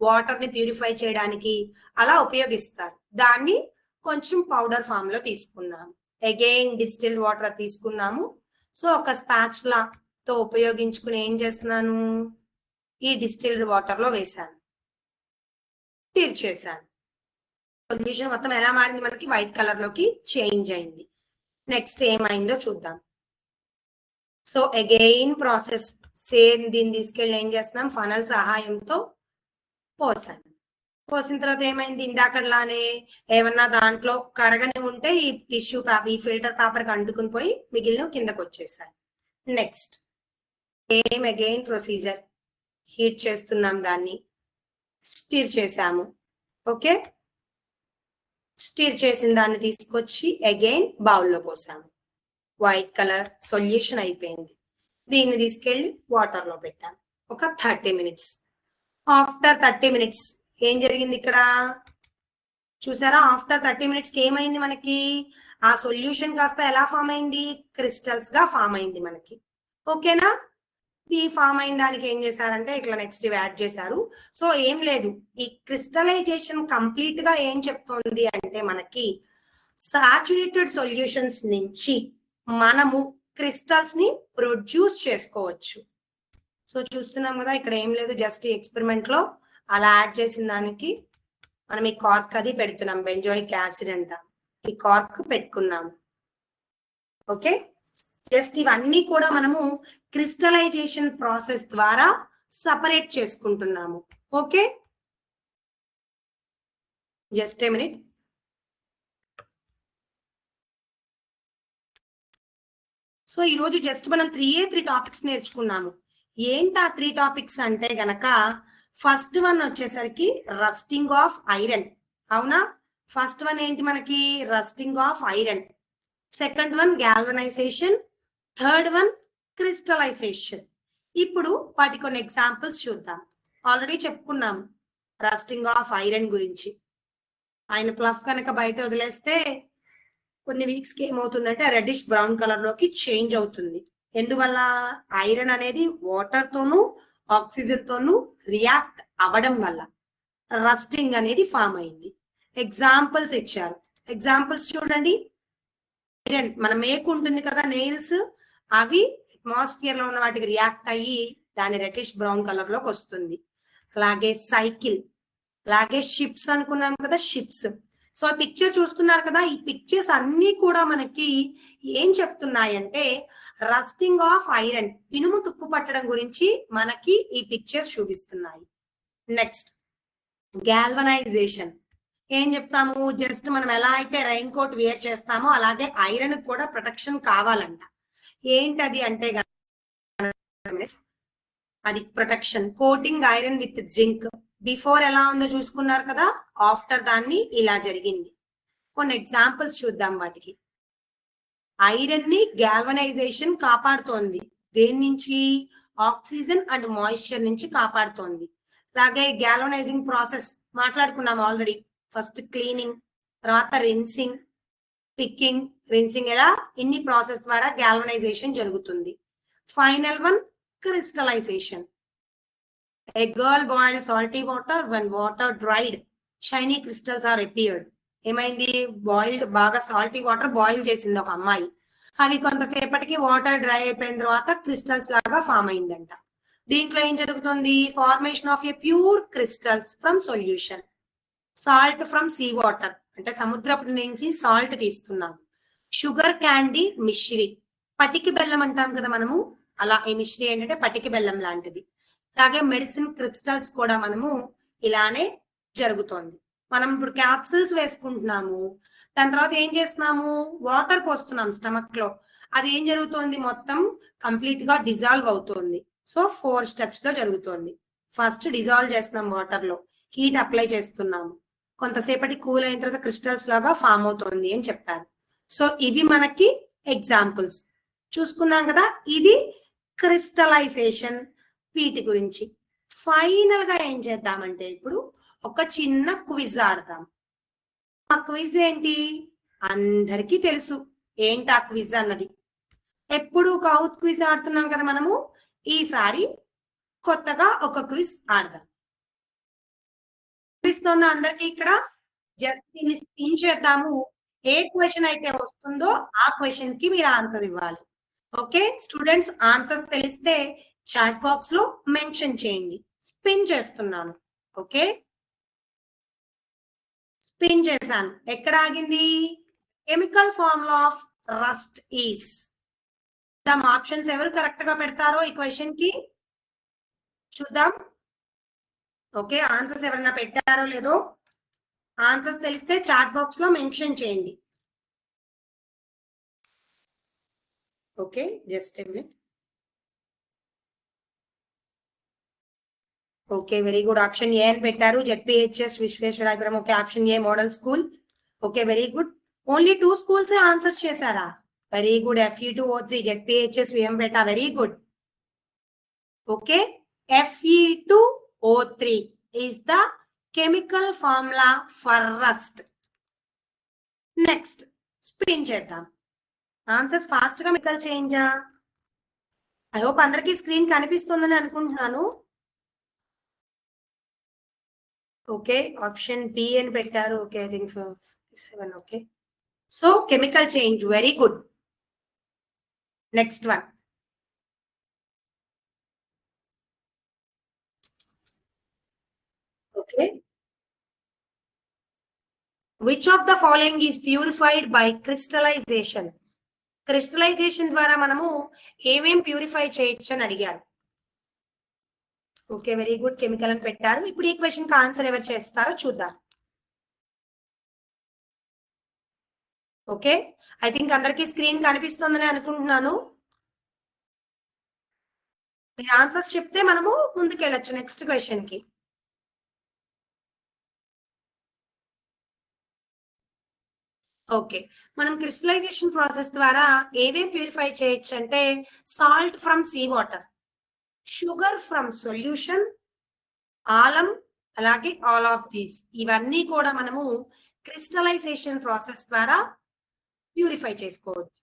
వాటర్ ని ప్యూరిఫై చేయడానికి అలా ఉపయోగిస్తారు. దాన్ని కొంచెం పౌడర్ ఫామ్ లో తీసుకున్నాము. అగైన్ డిస్టిల్ వాటర్ తీసుకున్నాము. సో ఒక స్పాచ్లా తో ఉపయోగించుకుని ఏం చేస్తున్నాను, ఈ డిస్టిల్డ్ వాటర్ లో వేసాను, స్టిర్ చేశాను. సొల్యూషన్ మొత్తం ఎలా మారింది, మనకి వైట్ కలర్ లోకి చేంజ్ అయింది. నెక్స్ట్ ఏమైందో చూద్దాం. సో అగైన్ ప్రాసెస్ సేమ్, దీన్ని తీసుకెళ్ళి ఏం చేస్తున్నాం, ఫనల్ సహాయంతో పోసిన తర్వాత ఏమైంది, ఇందాకలానే ఏమన్నా దాంట్లో కరగని ఉంటే ఈ టిష్యూ పేపర్, ఈ ఫిల్టర్ పేపర్ కి అంటుకుని పోయి మిగిలిన కిందకు వచ్చేసాయి. Next same again procedure, heat చేస్తున్నాం, దాన్ని స్టిర్ చేసాము. ఓకే, స్టిర్ చేసిన దాన్ని తీసుకొచ్చి అగైన్ బౌల్లో పోసాము. వైట్ కలర్ సొల్యూషన్ అయిపోయింది. దీన్ని తీసుకెళ్లి వాటర్ లో పెట్టాను ఒక 30 minutes. ఆఫ్టర్ 30 minutes ఏం జరిగింది ఇక్కడ చూసారా, ఆఫ్టర్ 30 minutes కి ఏమైంది, మనకి ఆ సొల్యూషన్ కాస్త ఎలా ఫామ్ అయింది, క్రిస్టల్స్ గా ఫామ్ అయింది మనకి. ఓకేనా, ఈ ఫామ్ అయిన దానికి ఏం చేశారంటే ఇట్లా నెక్స్ట్ యాడ్ చేశారు. సో ఏం లేదు, ఈ క్రిస్టలైజేషన్ కంప్లీట్ గా ఏం చెప్తోంది అంటే మనకి సాచురేటెడ్ సొల్యూషన్స్ నుంచి మనము క్రిస్టల్స్ ని ప్రొడ్యూస్ చేసుకోవచ్చు. సో చూస్తున్నాం కదా, ఇక్కడ ఏం లేదు, జస్ట్ ఎక్స్పెరిమెంట్ లో అలా యాడ్ చేసిన దానికి మనం ఈ కార్క్ అది పెడుతున్నాం, బెంజోయిక్ యాసిడ్ అంట, ఈ కార్క్ పెట్టుకున్నాము. ఓకే, జస్ట్ ఇవన్నీ కూడా మనము క్రిస్టలైజేషన్ ప్రాసెస్ ద్వారా సపరేట్ చేసుకుంటున్నాము. Okay, just a minute. So ఈరోజు జస్ట్ మనం 3 టాపిక్స్ నేర్చుకున్నాము. ఏంటా 3 టాపిక్స్ అంటే గనక, ఫస్ట్ వన్ వచ్చేసరికి రస్టింగ్ ఆఫ్ ఐరన్. అవునా, ఫస్ట్ వన్ ఏంటి మనకి, rusting of iron. Second one galvanization, third one crystallization. ఇప్పుడు వాటి కొన్ని ఎగ్జాంపుల్స్ చూద్దాం. ఆల్రెడీ చెప్పుకున్నాము రస్టింగ్ ఆఫ్ ఐరన్ గురించి. ఆయన ప్లఫ్ కనుక బయట వదిలేస్తే కొన్ని వీక్స్ కి ఏమవుతుందంటే రెడ్డిష్ బ్రౌన్ కలర్ లోకి చేంజ్ అవుతుంది. ఎందువల్ల, ఐరన్ అనేది వాటర్ తోను ఆక్సిజన్ తోను రియాక్ట్ అవ్వడం వల్ల రస్టింగ్ అనేది ఫామ్ అయింది. ఎగ్జాంపుల్స్ ఇచ్చారు, ఎగ్జాంపుల్స్ చూడండి. ఐరన్ మన మేకు ఉంటుంది కదా, నెయిల్స్, అవి అట్మాస్ఫియర్ లో ఉన్న వాటికి రియాక్ట్ అయ్యి దాని రెడ్డిష్ బ్రౌన్ కలర్ లోకి వస్తుంది. అలాగే సైకిల్, అలాగే షిప్స్ అనుకున్నాం కదా, షిప్స్. సో ఆ పిక్చర్ చూస్తున్నారు కదా, ఈ పిక్చర్స్ అన్ని కూడా మనకి ఏం చెప్తున్నాయంటే రస్టింగ్ ఆఫ్ ఐరన్, ఇనుము తుప్పు పట్టడం గురించి మనకి ఈ పిక్చర్స్ చూపిస్తున్నాయి. నెక్స్ట్ గ్యాల్వనైజేషన్ ఏం చెప్తాము, జస్ట్ మనం ఎలా అయితే రైన్ కోట్ వేర్ చేస్తామో అలాగే ఐరన్ కూడా ప్రొటెక్షన్ కావాలంట. ఏంటది అంటే అది protection. Coating iron with zinc. Before ఎలా ఉందో చూసుకున్నారు కదా, ఆఫ్టర్ దాన్ని ఇలా జరిగింది. కొన్ని ఎగ్జాంపుల్స్ చూద్దాం వాటికి. ఐరన్ ని గ్యాల్వనైజేషన్ కాపాడుతోంది. దేని నుంచి? ఆక్సిజన్ అండ్ మాయిశ్చర్ నుంచి కాపాడుతోంది. అలాగే గ్యాల్వనైజింగ్ ప్రాసెస్ మాట్లాడుకున్నాం ఆల్రెడీ. ఫస్ట్ క్లీనింగ్, తర్వాత రిన్సింగ్, పిక్కింగ్, రిన్సింగ్, ఎలా ఇన్ని ప్రాసెస్ ద్వారా గ్యాల్వనైజేషన్ జరుగుతుంది. Final one crystallization. A girl boiled salty water. When water dried, shiny crystals are appeared. ఏమైంది? బాయిల్డ్, బాగా సాల్టీ వాటర్ బాయిల్ చేసింది ఒక అమ్మాయి. అవి కొంతసేపటికి వాటర్ డ్రై అయిపోయిన తర్వాత క్రిస్టల్స్ లాగా ఫామ్ అయిందంట. దీంట్లో ఏం జరుగుతుంది? Formation of A pure crystals from solution. Salt from sea water, అంటే సముద్రపు నుంచి సాల్ట్ తీస్తున్నాం. షుగర్ క్యాండీ మిశ్రీ, పటికి బెల్లం అంటాం కదా మనము, అలా ఈ మిశ్రీ ఏంటంటే పటికి బెల్లం లాంటిది. అలాగే మెడిసిన్ క్రిస్టల్స్ కూడా మనము ఇలానే జరుగుతోంది. మనం ఇప్పుడు క్యాప్సిల్స్ వేసుకుంటున్నాము, దాని తర్వాత ఏం చేస్తున్నాము? వాటర్ పోస్తున్నాం స్టమక్ లో. అది ఏం జరుగుతోంది? మొత్తం కంప్లీట్ గా డిజాల్వ్ అవుతోంది. సో 4 స్టెప్స్ లో జరుగుతోంది. ఫస్ట్ డిజాల్వ్ చేస్తున్నాం వాటర్ లో, హీట్ అప్లై చేస్తున్నాము, కొంతసేపటి కూల్ అయిన తర్వాత క్రిస్టల్స్ లాగా ఫామ్ అవుతోంది అని చెప్పారు. సో ఇవి మనకి ఎగ్జాంపుల్స్ చూసుకున్నాం కదా. ఇది క్రిస్టలైజేషన్ వీటి గురించి. ఫైనల్ గా ఏం చేద్దామంటే ఇప్పుడు ఒక చిన్న క్విజ్ ఆడదాం. ఆ క్విజ్ ఏంటి? అందరికీ తెలుసు ఏంటి ఆ క్విజ్ అన్నది. ఎప్పుడు కౌత్ క్విజ్ ఆడుతున్నాం కదా మనము, ఈసారి కొత్తగా ఒక క్విజ్ ఆడదాం. కనిపిస్తుందా అందరికి ఇక్కడ? జస్ట్ దీన్ని స్పిన్ చేద్దాము. ఏ క్వశ్చన్ అయితే వస్తుందో ఆ క్వశ్చన్ కి మీరు ఆన్సర్ ఇవ్వాలి. ఓకే స్టూడెంట్స్, ఆన్సర్స్ తెలిస్తే చాట్ బాక్స్ లో మెన్షన్ చేయండి. స్పిన్ చేస్తున్నాను. ఓకే, స్పిన్ చేశాను. ఎక్కడ ఆగింది? Chemical formula of rust is. Options ఎవరు కరెక్ట్ గా పెడతారో ఈ క్వశ్చన్ కి చూద్దాం. ఓకే, ఆన్సర్స్ ఎవరైనా పెట్టారో లేదో ఆన్సర్స్ తెలిస్తే చాట్ బాక్స్ లో మెన్షన్ చేయండి. Okay, just a minute. Okay, very good. Option A అని పెట్టారు. ZPHS Visweswarayapuram. Okay, option A model school. Okay, very good. Only 2 schools answers చేశారా? Very good. FE2O3 ZPHS VM Peta. Very good. Okay, FE2O3 is the chemical formula for rust. Next spin చేద్దాం. Answers fast గా మికల్ చేంజా? I hope అందరికీ screen కనిపిస్తుందని అనుకుంటున్నాను. Okay, option B అని పెట్టారు. Okay, I think 7. Okay, so chemical change. Very good. Next one. Okay, which of the following is purified by crystallization? Crystallization ద్వారా మనము ఏమేం ప్యూరిఫై చేయొచ్చు అని అడిగారు. Okay, very good. కెమికల్ అని పెట్టారు. ఇప్పుడు ఈ క్వశ్చన్ కి ఆన్సర్ ఎవరు చేస్తారో చూద్దాం. ఓకే, ఐ థింక్ అందరికీ స్క్రీన్ కనిపిస్తుందని అనుకుంటున్నాను. మీరు ఆన్సర్స్ చెప్తే మనము ముందుకెళ్ళొచ్చు నెక్స్ట్ క్వశ్చన్ కి. ఓకే, మనం క్రిస్టలైజేషన్ ప్రాసెస్ ద్వారా ఏవేం ప్యూరిఫై చేయొచ్చు అంటే salt from sea water, sugar from solution, alum, అలాగే ఆల్ ఆఫ్ దీస్. ఇవన్నీ కూడా మనము క్రిస్టలైజేషన్ ప్రాసెస్ ద్వారా ప్యూరిఫై చేసుకోవచ్చు.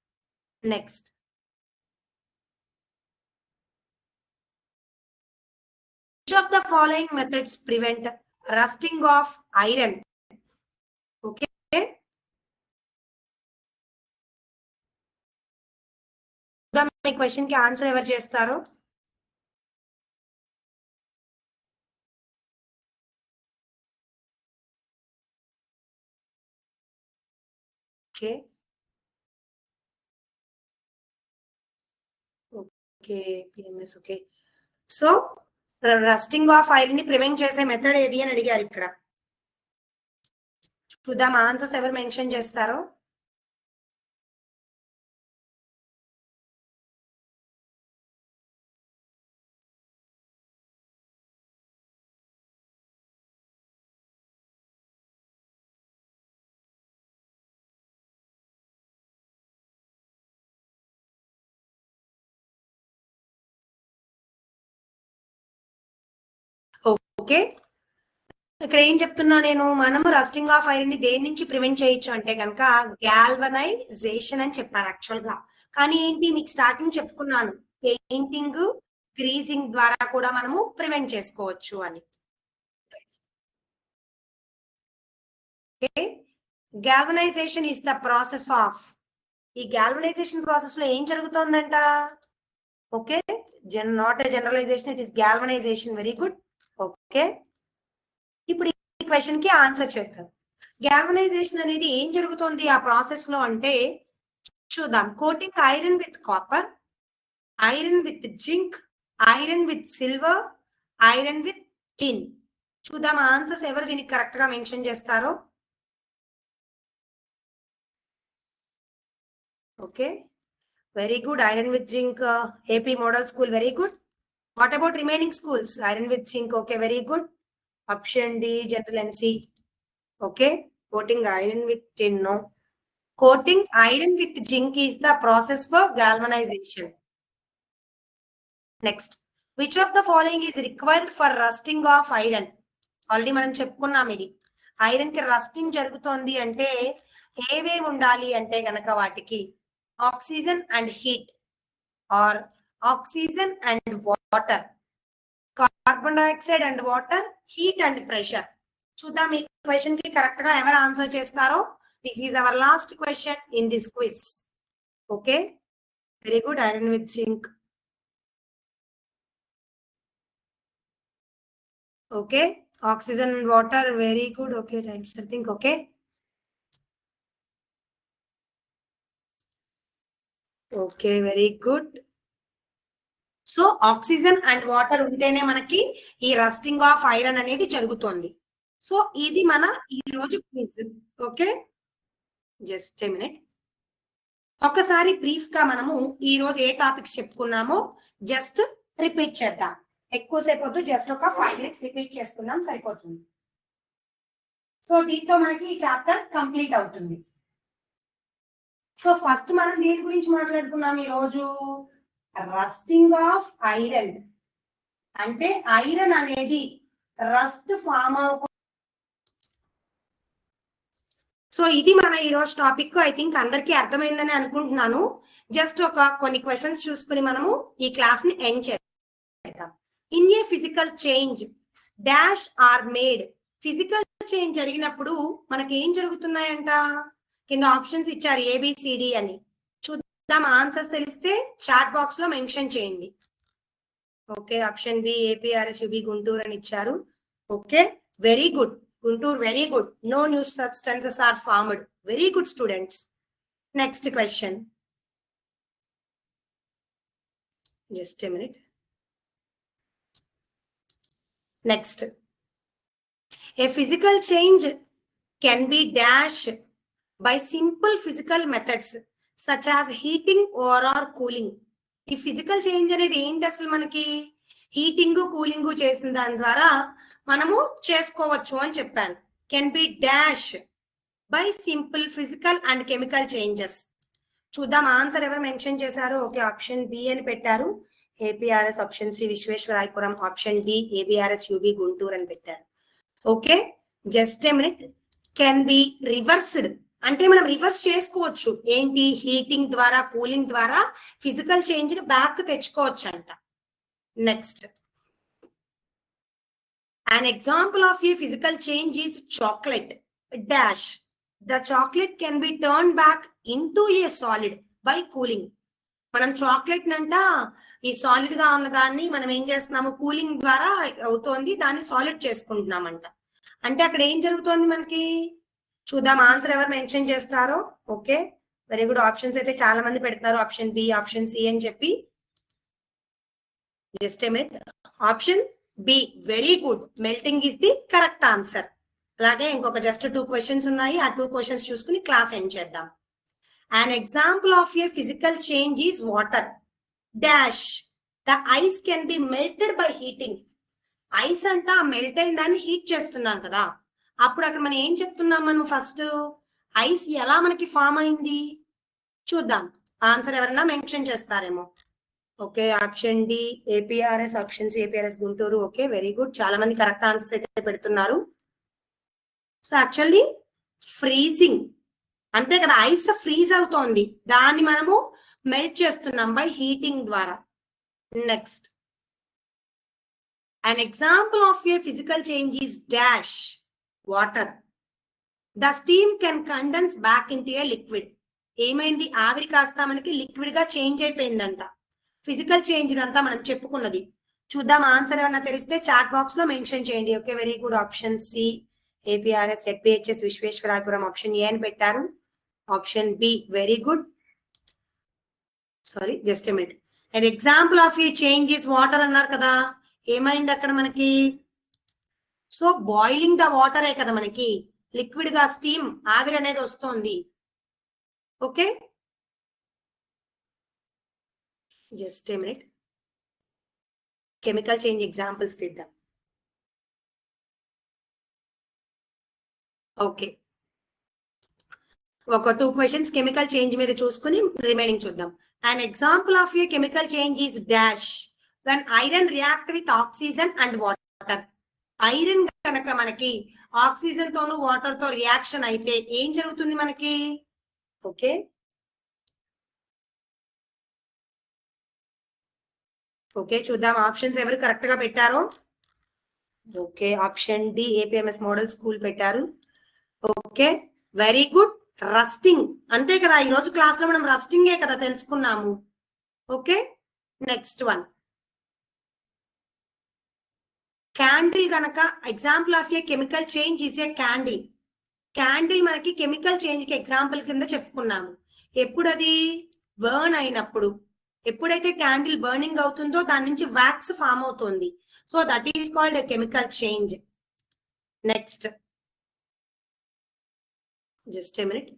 Next, which of the following methods prevent rusting of iron? Okay, మీ క్వశ్చన్ కి ఆన్సర్ ఎవరు చేస్తారు? Okay, okay, PMS. Okay, so rusting of iron ని ప్రివెంట్ చేసే మెథడ్ ఏది అని అడిగారు ఇక్కడ. చూద్దాం ఆన్సర్స్ ఎవరు మెన్షన్ చేస్తారో. ఓకే, ఇక్కడ ఏం చెప్తున్నా నేను, మనము రస్టింగ్ ఆఫ్ ఐరన్ ని దేని నుంచి ప్రివెంట్ చేయొచ్చు అంటే కనుక గ్యాల్వనైజేషన్ అని చెప్పారు యాక్చువల్ గా. కానీ ఏంటి, మీకు స్టార్టింగ్ చెప్పుకున్నాను, పెయింటింగ్ గ్రీజింగ్ ద్వారా కూడా మనము ప్రివెంట్ చేసుకోవచ్చు అని. Galvanization is the process of, ఈ గ్యాల్వనైజేషన్ ప్రాసెస్ లో ఏం జరుగుతోందంట? Okay, not a generalization, it is galvanization. Very good. Okay, ఇప్పుడు ఈ క్వశ్చన్ కి ఆన్సర్ చేద్దాం. గ్యాల్వనైజేషన్ అనేది ఏం జరుగుతుంది ఆ ప్రాసెస్ లో అంటే చూద్దాం. Coating iron with copper, iron with zinc, iron with silver, iron with tin. చూద్దాం ఆన్సర్స్ ఎవరు దీనికి కరెక్ట్ గా మెన్షన్ చేస్తారో. Okay, very good. Iron with zinc, AP model school, very good. What about remaining schools? Iron with zinc, okay, very good. Option D general MC. Okay, coating iron with tin, no. Coating iron with zinc is the process for galvanization. Next, which of the following is required for rusting of iron? Already మనం చెప్పుకున్నాం ఇది. Iron కి rusting జరుగుతోంది అంటే ఏవేవి ఉండాలి అంటే గనక వాటికి oxygen and heat, or oxygen and water, carbon dioxide and water, heat and pressure. చూద్దాం ఈ క్వశ్చన్ కి కరెక్ట్ గా ఎవరు ఆన్సర్ చేస్తారో. This is our last question in this quiz. Okay, very good. Iron with zinc. Okay, oxygen and water, very good. Okay, thanks I think. Okay, okay, very good. So oxygen and water ఉంటేనే మనకి ఈ rusting of iron అనేది జరుగుతోంది. So ఇది మన ఈ రోజు quiz. Okay, just a minute. ఒకసారి బ్రీఫ్ గా మనము ఈ రోజు ఏ టాపిక్స్ చెప్పుకున్నామో జస్ట్ రిపీట్ చేద్దాం. ఎక్కువసేపు వద్దు, జస్ట్ ఒక 5 minutes రిపీట్ చేసుకుందాం, సరిపోతుంది. సో దీంతో మనకి ఈ చాప్టర్ కంప్లీట్ అవుతుంది. సో ఫస్ట్ మనం దేని గురించి మాట్లాడుకున్నాం ఈ రోజు? Rusting of iron. అంటే ఐరన్ అనేది రస్ట్ ఫామ్ అవ. సో ఇది మన ఈ రోజు టాపిక్. ఐ థింక్ అందరికీ అర్థమైందని అనుకుంటున్నాను. జస్ట్ ఒక కొన్ని క్వశ్చన్స్ చూసుకుని మనము ఈ క్లాస్ ని ఎండ్ చేద్దాం. In a physical change dash are made. Physical change జరిగినప్పుడు మనకి ఏం జరుగుతున్నాయంట? కింద ఆప్షన్స్ ఇచ్చారు ఏబిసిడి అని. చూద్దాం ఆన్సర్స్ తెలిస్తే చాట్ బాక్స్ లో మెన్షన్ చేయండి. ఓకే, ఆప్షన్ బి ఏపీఆర్ఎస్యుబి గుంటూరు అని ఇచ్చారు. Okay, very good. Guntur, very good. No new substances are formed. Very good, students. Next question. Just a minute. Next. A physical change can be dashed by simple physical methods such as heating or cooling. ఈ physical change అనేది ఏంటి అసలు? మనకి heating cooling చేసిన దాని ద్వారా మనము చేసుకోవచ్చు అని చెప్పాను. Can be dash by simple physical and chemical changes. చూద్దాం ఆన్సర్ ఎవరు మెన్షన్ చేశారు. ఓకే, ఆప్షన్ బి అని పెట్టారు APRS, option C Visweswarayapuram, option D ABRS UB Guntur అని పెట్టారు. Okay, just a minute. Can be reversed అంటే మనం రివర్స్ చేసుకోవచ్చు. ఏంటి? హీటింగ్ ద్వారా కూలింగ్ ద్వారా ఫిజికల్ చేంజ్ ని బ్యాక్ తెచ్చుకోవచ్చు అంట. Next, an example of a physical change is chocolate dash. The chocolate can be turned back into a solid by cooling. మనం చాక్లెట్ నంట ఈ సాలిడ్ గా ఉన్న దాన్ని మనం ఏం చేస్తున్నాము? కూలింగ్ ద్వారా అవుతోంది, దాన్ని సాలిడ్ చేసుకుంటున్నామంట. అంటే అక్కడ ఏం జరుగుతోంది మనకి? చూద్దాం ఆన్సర్ ఎవరు మెన్షన్ చేస్తారో. Okay, very good. ఆప్షన్స్ అయితే చాలా మంది పెడతారు, ఆప్షన్ బి, ఆప్షన్ సి అని చెప్పి. Just a minute. Option B, very good. Melting is the correct answer. అలాగే ఇంకొక జస్ట్ 2 questions ఉన్నాయి. ఆ 2 questions చూసుకుని క్లాస్ ఎండ్ చేద్దాం. An example of a physical change is water dash. The ice can be melted by heating. Ice అంట melt అయిన దాన్ని heat చేస్తున్నాం కదా, అప్పుడు అక్కడ మనం ఏం చెప్తున్నాం? మనం ఫస్ట్ ఐస్ ఎలా మనకి ఫామ్ అయింది చూద్దాం. ఆన్సర్ ఎవరన్నా మెన్షన్ చేస్తారేమో. Okay, option D APRS, option C APRS Guntur. Okay, very good. చాలా మంది కరెక్ట్ ఆన్సర్స్ అయితే పెడుతున్నారు. సో యాక్చువల్లీ ఫ్రీజింగ్ అంతే కదా, ఐస్ ఫ్రీజ్ అవుతోంది, దాన్ని మనము మెల్ట్ చేస్తున్నాం బై హీటింగ్ ద్వారా. Next, an example of a physical change is dash water. The steam can condense back into a liquid. ఏమైంది, ఆవిరి కాస్త మనకి లిక్విడ్ గా చేంజ్ అయిపోయిందంట. ఫిజికల్ చేంజ్ ఇదంతా మనం చెప్పుకున్నది. చూద్దాం ఆన్సర్ ఏమన్నా తెలిస్తే చాట్ బాక్స్ లో మెన్షన్ చేయండి. Okay, very good. Option C APRS ZPHS Visweswarapuram option A అని పెట్టారు. Option B very good. Sorry, just a minute. And example of a change is water అన్నారు కదా, ఏమైంది అక్కడ మనకి? సో బాయిలింగ్ ద వాటరే కదా మనకి లిక్విడ్ గా స్టీమ్ ఆవిరి అనేది వస్తుంది. Okay, just a minute, chemical change examples తీద్దాం. ఓకే, ఒక 2 క్వశ్చన్స్ కెమికల్ చేంజ్ మీద చూసుకుని రిమైనింగ్ చూద్దాం. An example of a chemical change is dash when iron react with oxygen and water. Iron కనుక మనకి ఆక్సిజన్ తోను వాటర్ తో రియాక్షన్ అయితే ఏం జరుగుతుంది మనకి? ఓకే, ఓకే చూద్దాం ఆప్షన్స్ ఎవరు కరెక్ట్ గా పెట్టారో. Okay, option D APMS model school పెట్టారు. Okay, very good. రస్టింగ్ అంతే కదా, ఈ రోజు క్లాస్ లో మనం రస్టింగే కదా తెలుసుకున్నాము. ఓకే, నెక్స్ట్ వన్, క్యాండిల్ కనుక example of A chemical change is a candle. Candle మనకి కెమికల్ చేంజ్ కి ఎగ్జాంపుల్ కింద చెప్పుకున్నాము. ఎప్పుడు అది బర్న్ అయినప్పుడు, ఎప్పుడైతే క్యాండిల్ బర్నింగ్ అవుతుందో దాని నుంచి వ్యాక్స్ ఫామ్ అవుతుంది. So that is called a chemical change. Next, just a minute.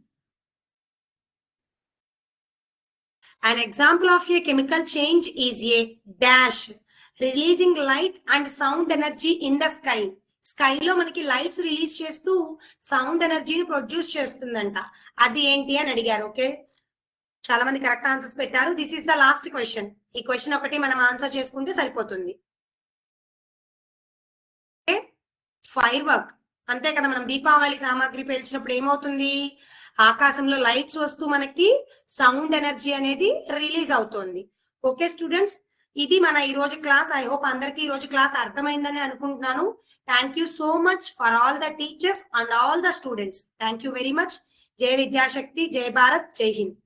An example of a chemical change is a dash releasing light and sound energy in the sky. Sky లో మనకి lights release చేస్తూ sound ఎనర్జీని produce చేస్తుందంట. అది ఏంటి అని అడిగారు. Okay, చాలా మంది కరెక్ట్ ఆన్సర్స్ పెట్టారు. This is the last question. ఈ క్వశ్చన్ ఒకటి మనం ఆన్సర్ చేసుకుంటే సరిపోతుంది. ఫైర్ వర్క్ అంతే కదా, మనం దీపావళి సామాగ్రి పేల్చినప్పుడు ఏమవుతుంది, ఆకాశంలో లైట్స్ వస్తూ మనకి సౌండ్ ఎనర్జీ అనేది రిలీజ్ అవుతుంది. ఓకే స్టూడెంట్స్, ఇది మన ఈ రోజు క్లాస్. ఐ హోప్ అందరికీ ఈ రోజు క్లాస్ అర్థమైందని అనుకుంటున్నాను. Thank you so much for all the teachers and all the students. Thank you very much. జై విద్యాశక్తి, జై భారత్, జై హింద్.